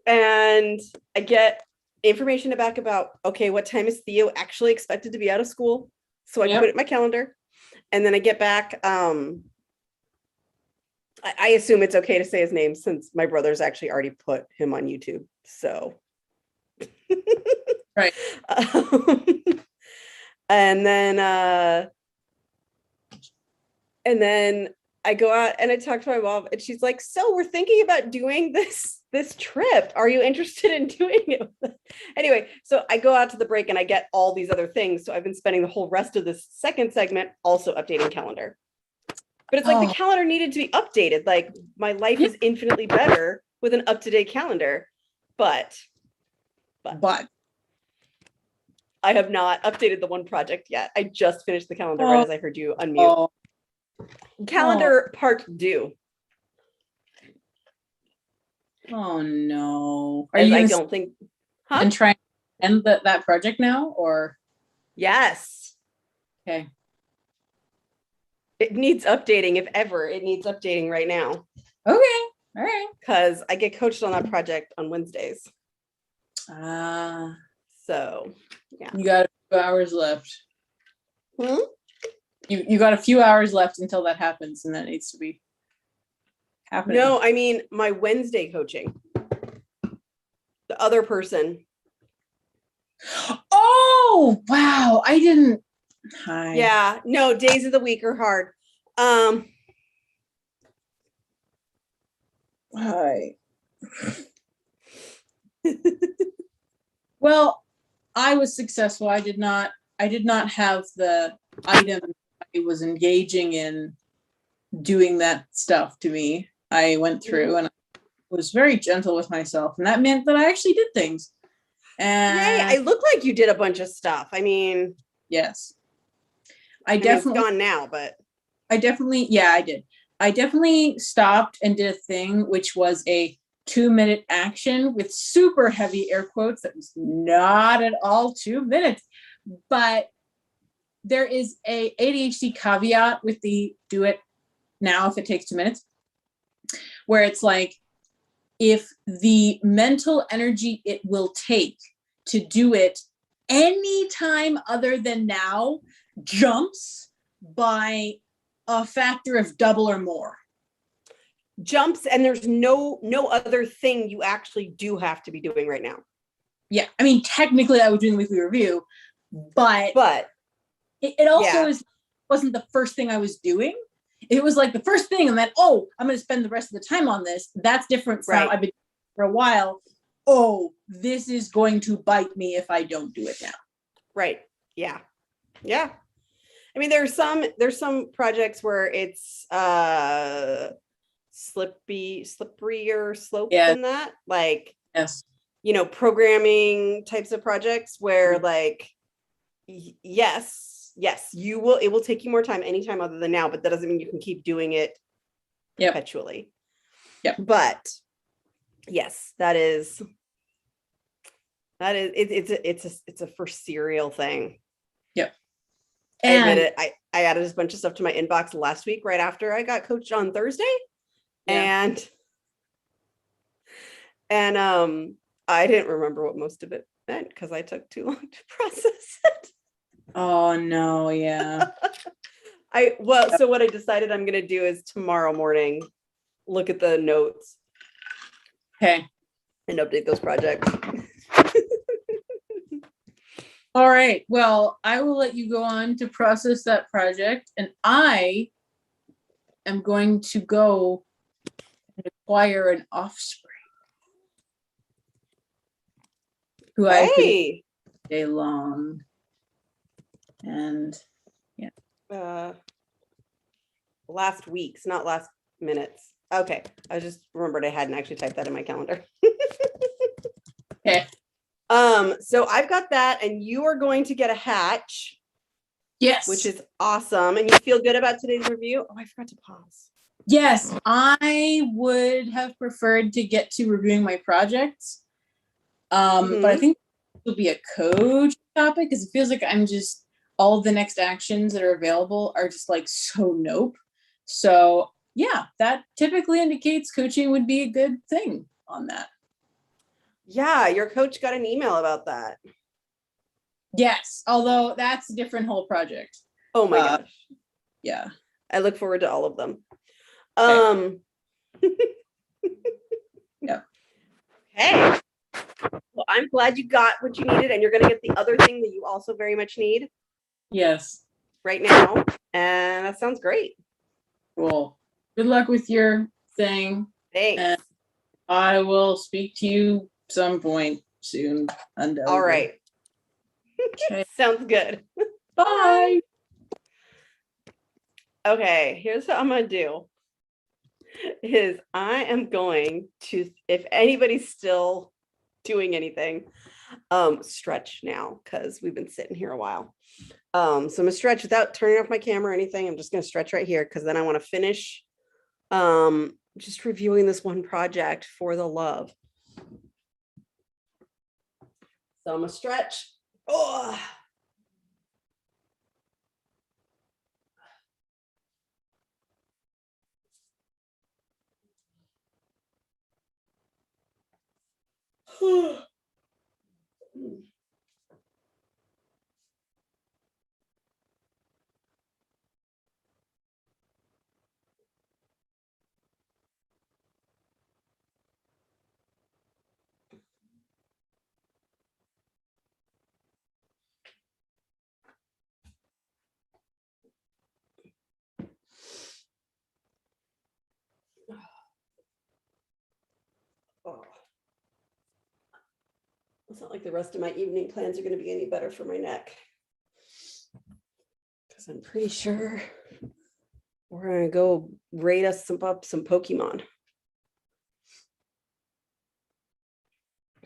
and I get information back about, okay, what time is Theo actually expected to be out of school? So I put it in my calendar. And then I get back. I assume it's okay to say his name since my brother's actually already put him on YouTube. So. Right. And then I go out and I talk to my mom and she's like, so we're thinking about doing this trip. Are you interested in doing it? Anyway, so I go out to the break and I get all these other things. So I've been spending the whole rest of this second segment also updating calendar. But it's like the calendar needed to be updated. Like my life is infinitely better with an up-to-date calendar. But I have not updated the one project yet. I just finished the calendar right as I heard you unmute. Calendar part due. Oh no. Are you? I don't think. Huh? And trying to end that project now, or? Yes. Okay. It needs updating, if ever. It needs updating right now. Okay. All right. Because I get coached on that project on Wednesdays. So, yeah. You got a few hours left. You got a few hours left until that happens, and that needs to be happening. No, I mean my Wednesday coaching. The other person. Oh, wow. I didn't. Hi. Yeah, no, days of the week are hard. Hi. Well, I was successful. I did not have the item I was engaging in doing that stuff to me. I went through and I was very gentle with myself, and that meant that I actually did things. And yay, I look like you did a bunch of stuff. I mean, yes. I definitely it's gone now, but I did. I definitely stopped and did a thing, which was a 2-minute action with super heavy air quotes. That was not at all 2 minutes, but there is a ADHD caveat with the do it now if it takes 2 minutes, where it's like, if the mental energy it will take to do it any time other than now jumps by a factor of double or more. Jumps, and there's no other thing you actually do have to be doing right now. Yeah, I mean, technically I was doing weekly review, but it also wasn't the first thing I was doing. It was like the first thing, and then, I'm going to spend the rest of the time on this. That's different from I've been for a while. This is going to bite me if I don't do it now. Right. Yeah. Yeah. I mean, there's some projects where it's slipperier slope than that. Like, programming types of projects where like, yes, it will take you more time anytime other than now, but that doesn't mean you can keep doing it perpetually. Yep. But yes, it's a for serial thing. Yep. And I admit it, I added a bunch of stuff to my inbox last week right after I got coached on Thursday. Yeah. And I didn't remember what most of it meant because I took too long to process it. Oh no, yeah. So what I decided I'm gonna do is tomorrow morning look at the notes. Okay. And update those projects. All right. Well, I will let you go on to process that project, and I am going to go and acquire an offspring who I've been day long. And last week's, not last minutes. Okay. I just remembered I hadn't actually typed that in my calendar. Okay. So I've got that, and you are going to get a hatch. Yes. Which is awesome. And you feel good about today's review? Oh, I forgot to pause. Yes, I would have preferred to get to reviewing my projects. But I think it will be a coach topic because it feels like I'm just all the next actions that are available are just like so nope. So yeah, that typically indicates coaching would be a good thing on that. Yeah, your coach got an email about that. Yes, although that's a different whole project. Oh my gosh. Yeah. I look forward to all of them. Okay. Yeah. Hey. Well, I'm glad you got what you needed, and you're going to get the other thing that you also very much need. Yes. Right now. And that sounds great. Cool. Good luck with your thing. Thanks. And I will speak to you some point soon. Undoubtedly. All right. Okay. Sounds good. Bye. Okay, here's what I'm gonna do. Is I am going to, if anybody's still doing anything, stretch now because we've been sitting here a while. So I'm gonna stretch without turning off my camera or anything. I'm just gonna stretch right here because then I want to finish just reviewing this one project for the love. So I'm gonna stretch. Oh. Oh. It's not like the rest of my evening plans are going to be any better for my neck. Because I'm pretty sure we're going to go raid us up some Pokemon.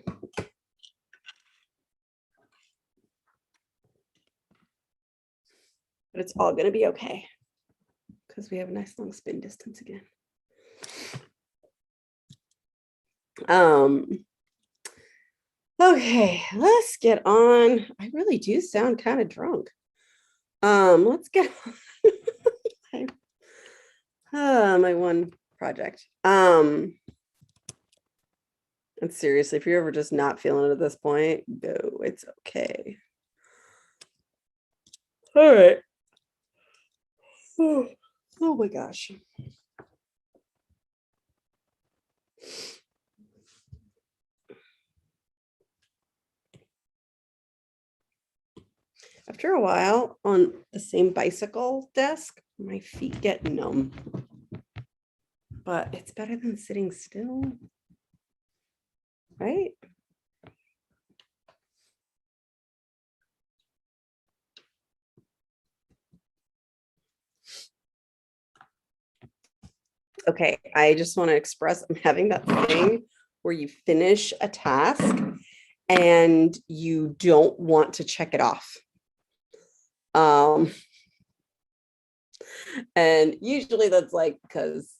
But it's all going to be okay. Because we have a nice long spin distance again. Okay, let's get on. I really do sound kind of drunk. Let's get on. My one project. And seriously, if you're ever just not feeling it at this point, go, it's okay. All right. Oh my gosh. After a while on the same bicycle desk, my feet get numb. But it's better than sitting still, right? Okay, I just want to express I'm having that thing where you finish a task and you don't want to check it off. And usually that's like because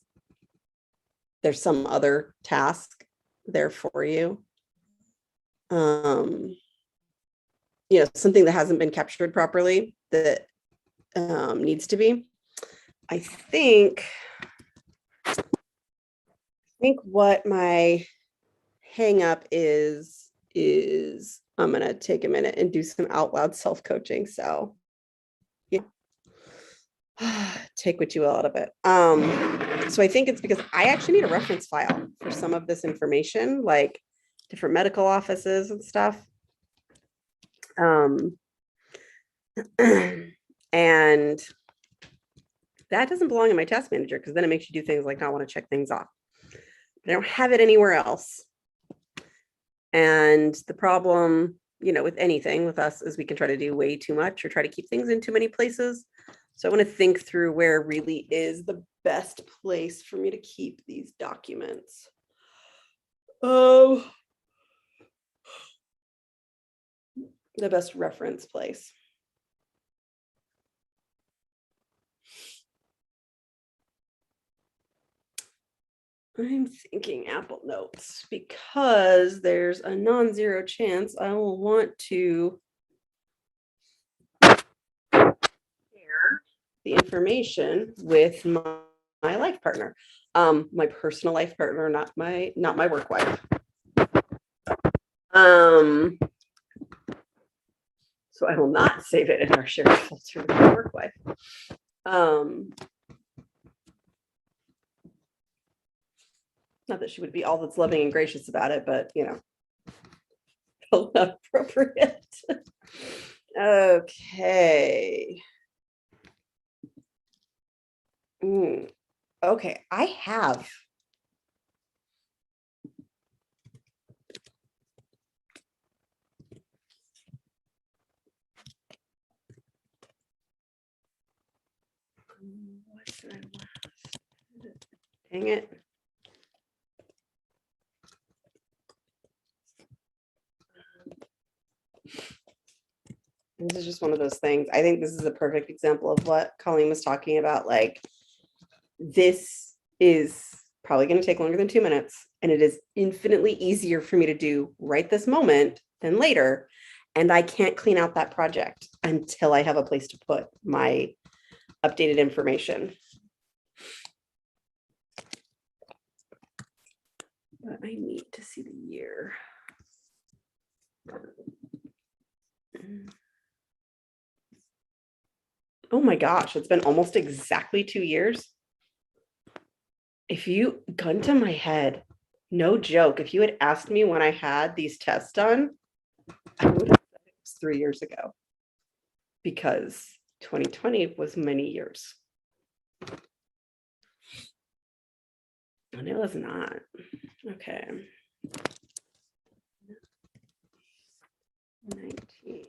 there's some other task there for you. You know, something that hasn't been captured properly that needs to be. I think what my hang up is I'm gonna take a minute and do some out loud self-coaching. So yeah, take what you will out of it. So I think it's because I actually need a reference file for some of this information, like different medical offices and stuff. And that doesn't belong in my task manager because then it makes you do things like not want to check things off. But I don't have it anywhere else. And the problem, you know, with anything with us is we can try to do way too much or try to keep things in too many places. So I want to think through where really is the best place for me to keep these documents. Oh, the best reference place. I'm thinking Apple Notes because there's a non-zero chance I will want to share the information with my life partner, my personal life partner, not my work wife. So I will not save it in our shared folder with my work wife. Not that she would be all that's loving and gracious about it, but you know, not appropriate. Okay. Okay, I have. What did I last? Dang it. This is just one of those things. I think this is a perfect example of what Colleen was talking about. Like, this is probably going to take longer than 2 minutes, and it is infinitely easier for me to do right this moment than later. And I can't clean out that project until I have a place to put my updated information. But I need to see the year. Oh my gosh, it's been almost exactly 2 years. If you, gun to my head, no joke, if you had asked me when I had these tests done, I would have said it was 3 years ago, because 2020 was many years. And it was not. Okay. 19.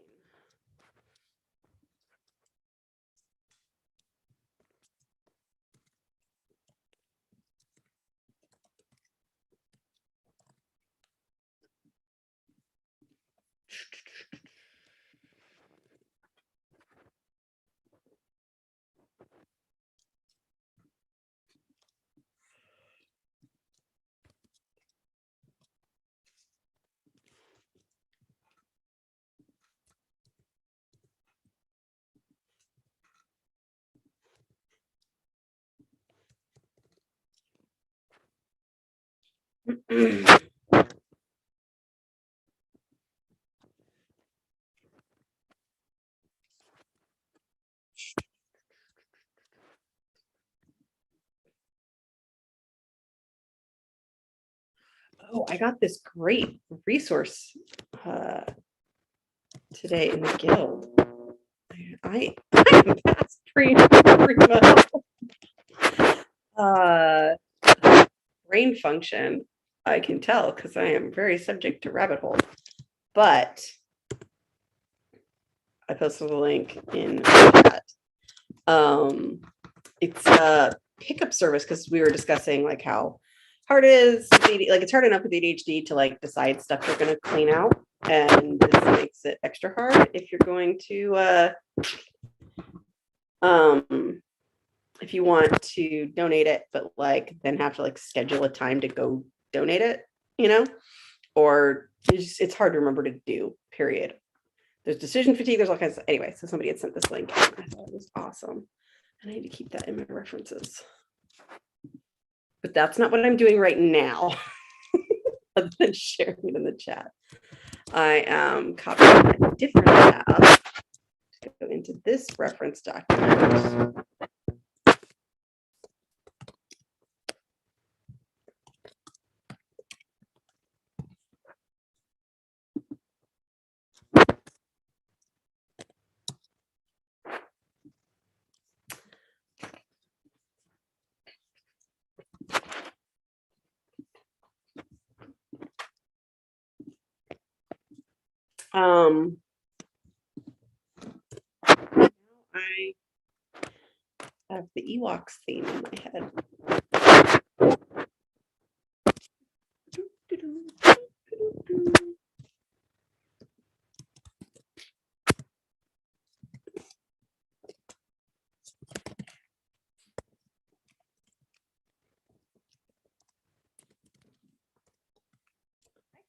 Oh, I got this great resource today in the guild. I am past primo. Brain function, I can tell because I am very subject to rabbit holes. But I posted a link in the chat. It's a pickup service because we were discussing like how hard it is, like it's hard enough with ADHD to like decide stuff you're going to clean out, and this makes it extra hard if you're going to if you want to donate it, but like then have to like schedule a time to go donate it, you know, or it's hard to remember to do, period. There's decision fatigue, there's all kinds of, anyway, so somebody had sent this link. I thought it was awesome. And I need to keep that in my references. But that's not what I'm doing right now, other than sharing it in the chat. I am copying a different tab to go into this reference document. I have the Ewoks theme in my head.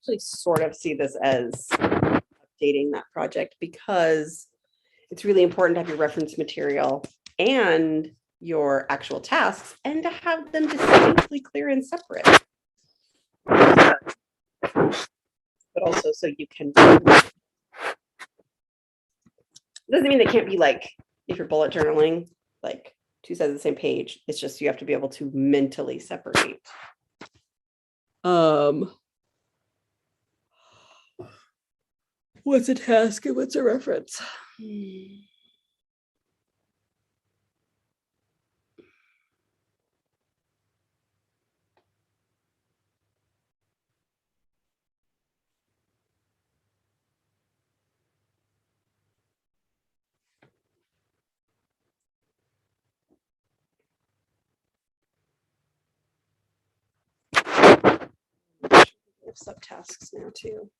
Actually sort of see this as updating that project because it's really important to have your reference material and your actual tasks and to have them distinctly clear and separate. But also so you can, it doesn't mean they can't be like, if you're bullet journaling, like 2 sides of the same page. It's just you have to be able to mentally separate. What's a task and what's a reference? have subtasks now too.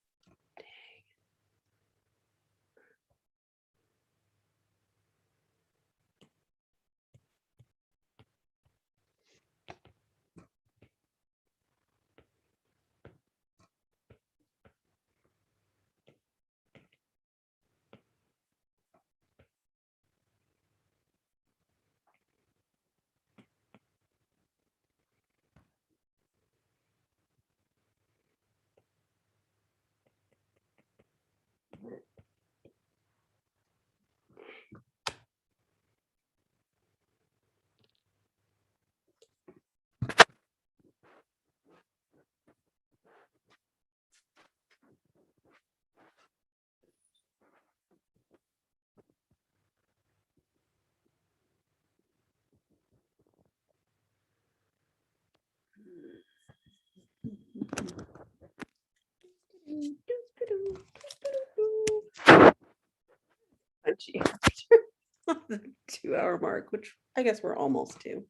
Punchy the 2-hour mark, which I guess we're almost to.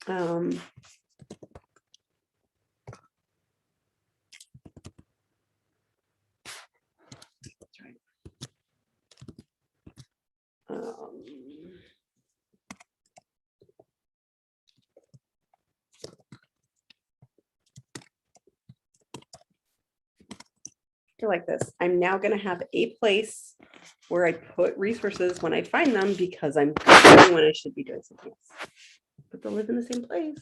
That's right. Like this. I'm now going to have a place where I put resources when I find them because I'm doing when I should be doing something else. But they'll live in the same place.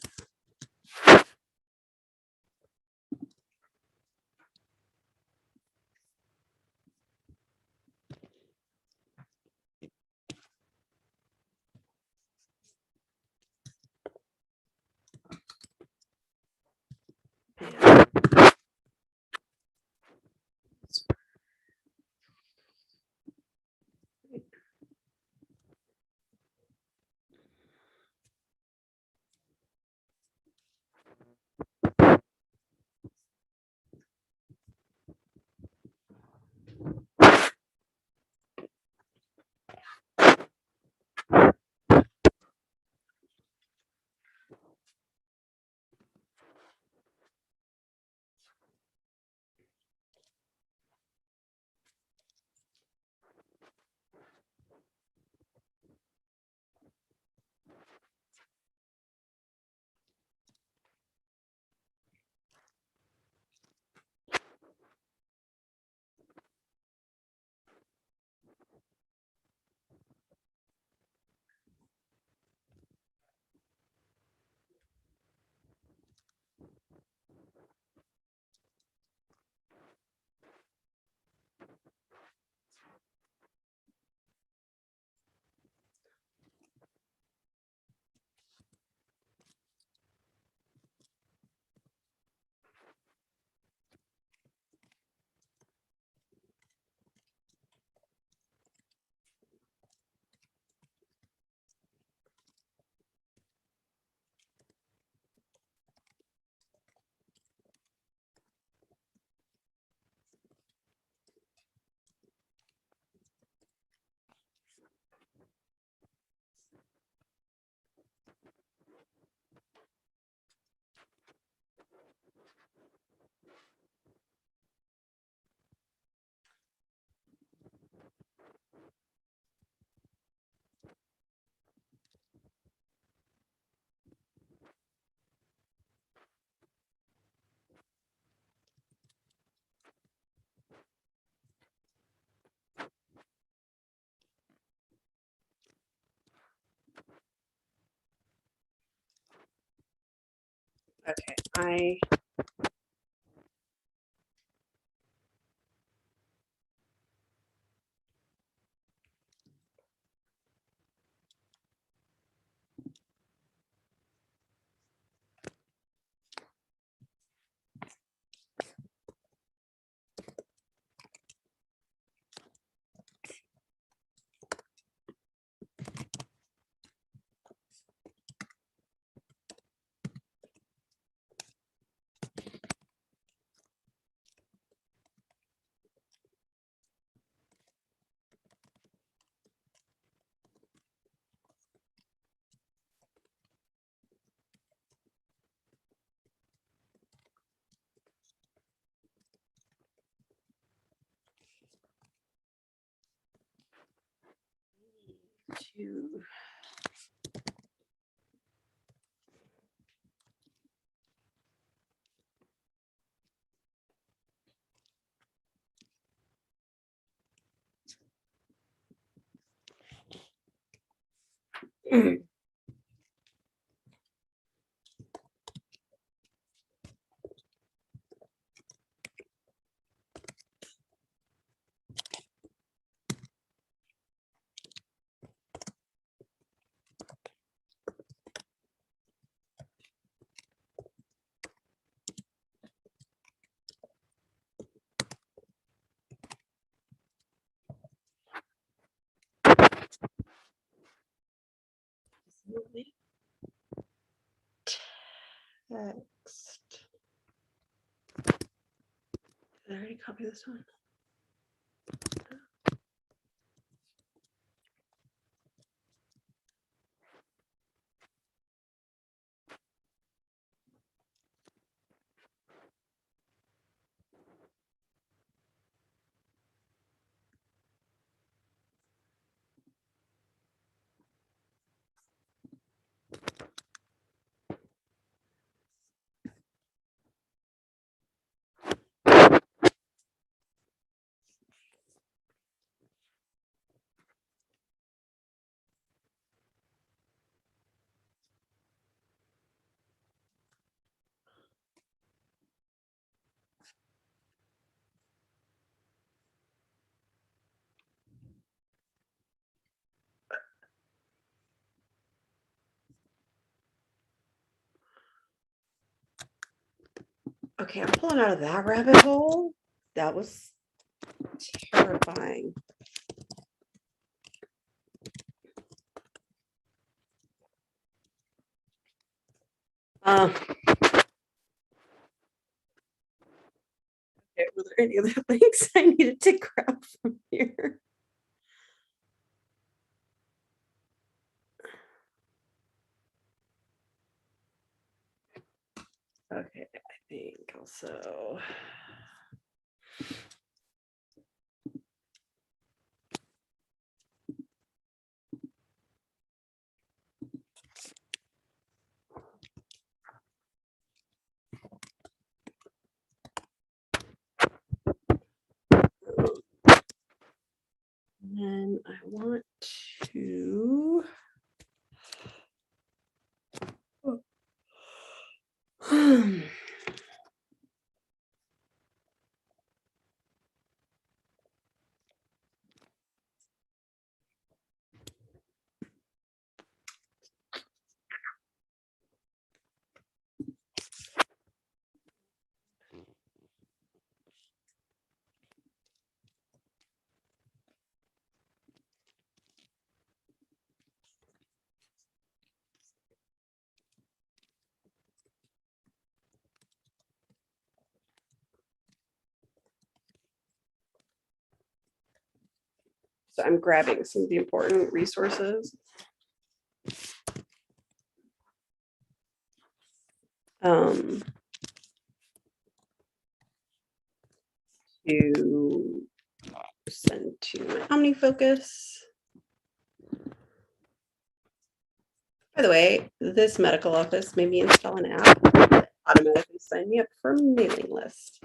Okay, do. Text. Did I already copy this one? Okay, I'm pulling out of that rabbit hole. That was terrifying. Okay, were there any other links I needed to grab from here? Okay, I think also. And then I want to. So I'm grabbing some of the important resources. To send to my OmniFocus. By the way, this medical office made me install an app that automatically signed me up for a mailing list.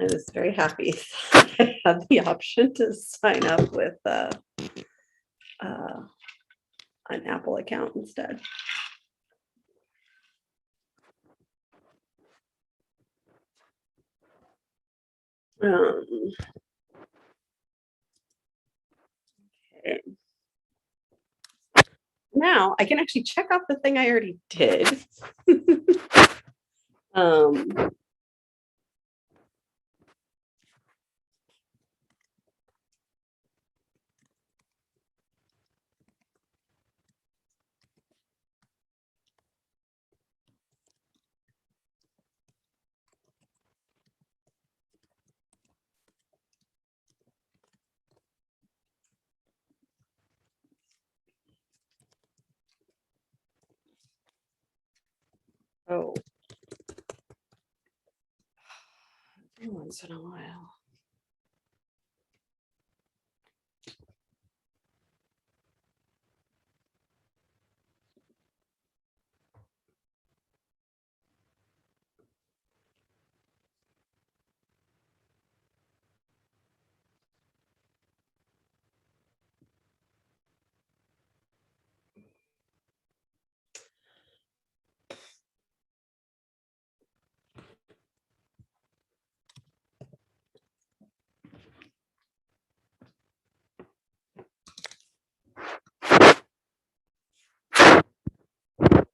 I was very happy that I had the option to sign up with an Apple account instead. Okay. Now I can actually check off the thing I already did. Oh, every once in a while.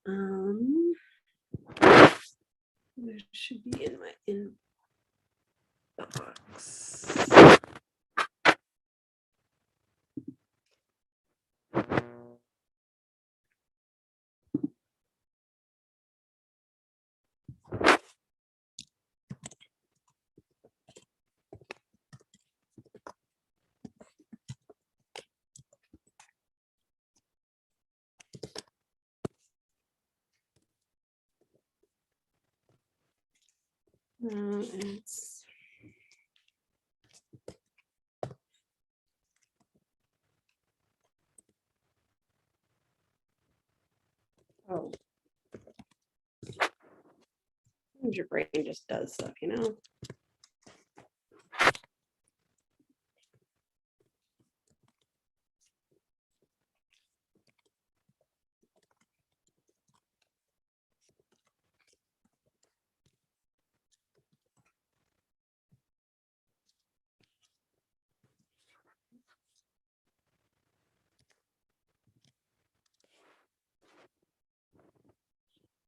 It should be in my inbox. It's sometimes your brain just does stuff, you know.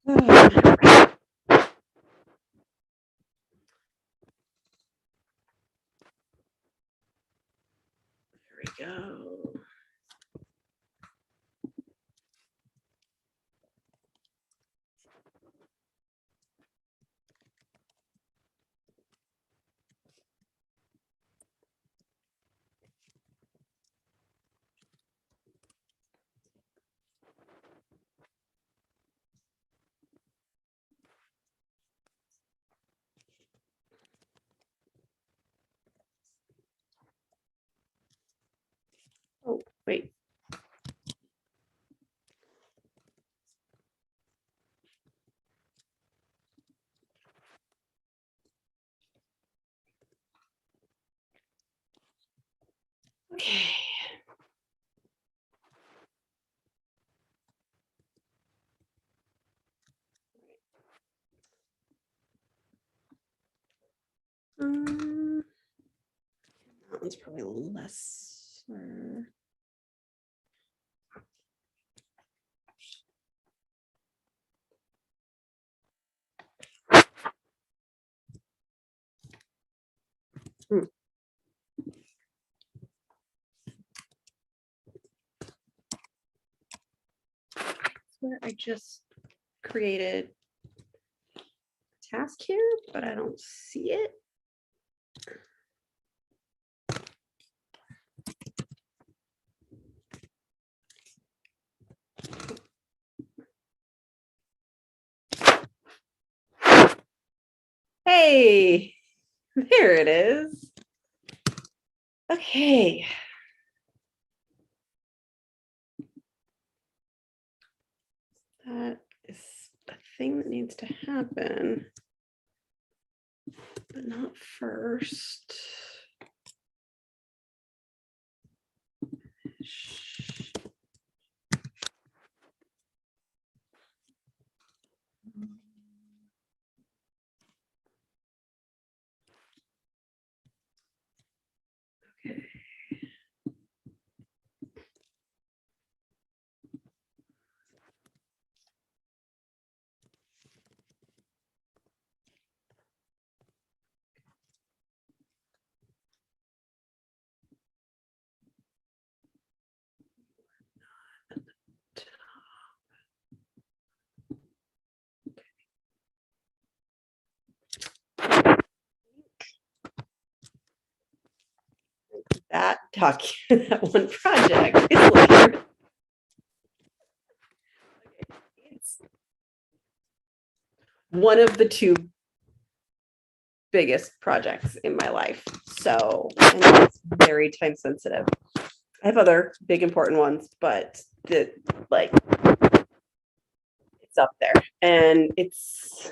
There we go. Oh, wait. Okay. That one's probably less. Where I just created a task here, but I don't see it. Hey, there it is. Okay. That is a thing that needs to happen, but not first. Okay. That document, that one project is like, it's one of the two biggest projects in my life. So, and it's very time sensitive. I have other big important ones, but the like it's up there, and it's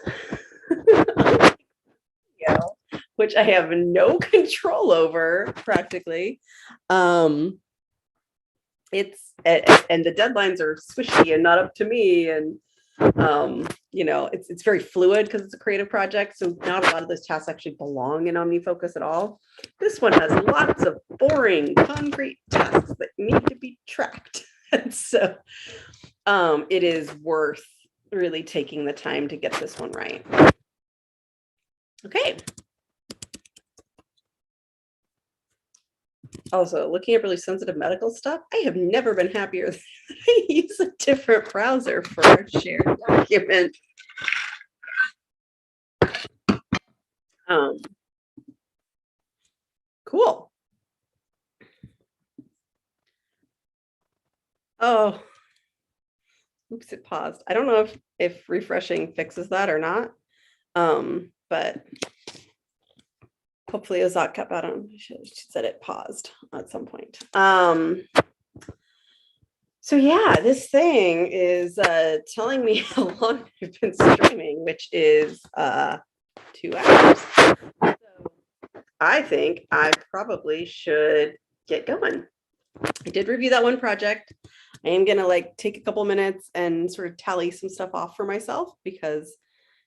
which I have no control over practically. It's and the deadlines are swishy and not up to me, and it's very fluid because it's a creative project, so not a lot of those tasks actually belong in OmniFocus at all. This one has lots of boring concrete tasks that need to be tracked, and so it is worth really taking the time to get this one right. Okay. Also, looking at really sensitive medical stuff, I have never been happier that I use a different browser for a shared document. Cool. Oh, oops, it paused. I don't know if refreshing fixes that or not. But hopefully Ozak kept out on. She said it paused at some point. So yeah, this thing is telling me how long I've been streaming, which is 2 hours. So I think I probably should get going. I did review that one project. I am gonna like take a couple minutes and sort of tally some stuff off for myself because,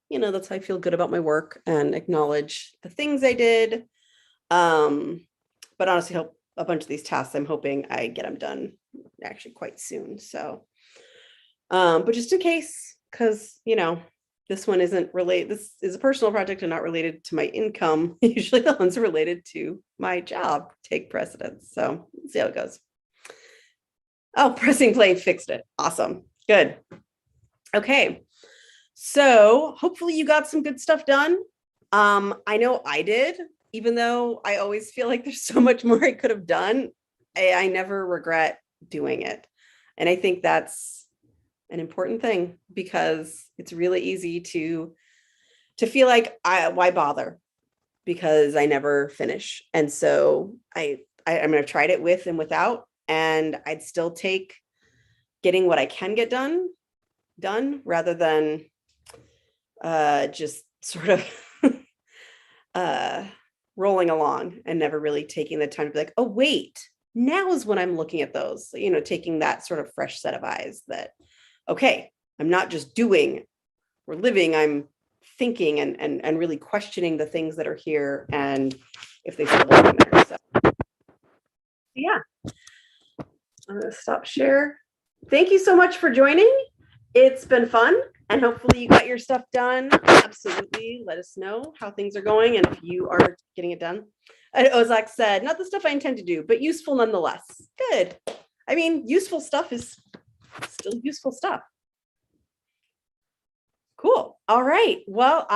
you know, that's how I feel good about my work and acknowledge the things I did. But honestly, hope a bunch of these tasks, I'm hoping I get them done actually quite soon. So, but just in case, because, you know, this one isn't related, this is a personal project and not related to my income. Usually the ones related to my job take precedence. So let's see how it goes. Oh, pressing play fixed it. Awesome. Good. Okay. So hopefully you got some good stuff done. I know I did, even though I always feel like there's so much more I could have done. I never regret doing it. And I think that's an important thing because it's really easy to feel like why bother, because I never finish. And so I mean, I've tried it with and without, and I'd still take getting what I can get done rather than just sort of rolling along and never really taking the time to be like, oh, wait, now is when I'm looking at those, you know, taking that sort of fresh set of eyes that, okay, I'm not just doing or living, I'm thinking and really questioning the things that are here and if they still belong there. So yeah, I'm gonna stop share. Thank you so much for joining. It's been fun, and hopefully you got your stuff done. Absolutely. Let us know how things are going and if you are getting it done. And Ozak said, not the stuff I intend to do, but useful nonetheless. Good. I mean, useful stuff is still useful stuff. Cool. All right. Well,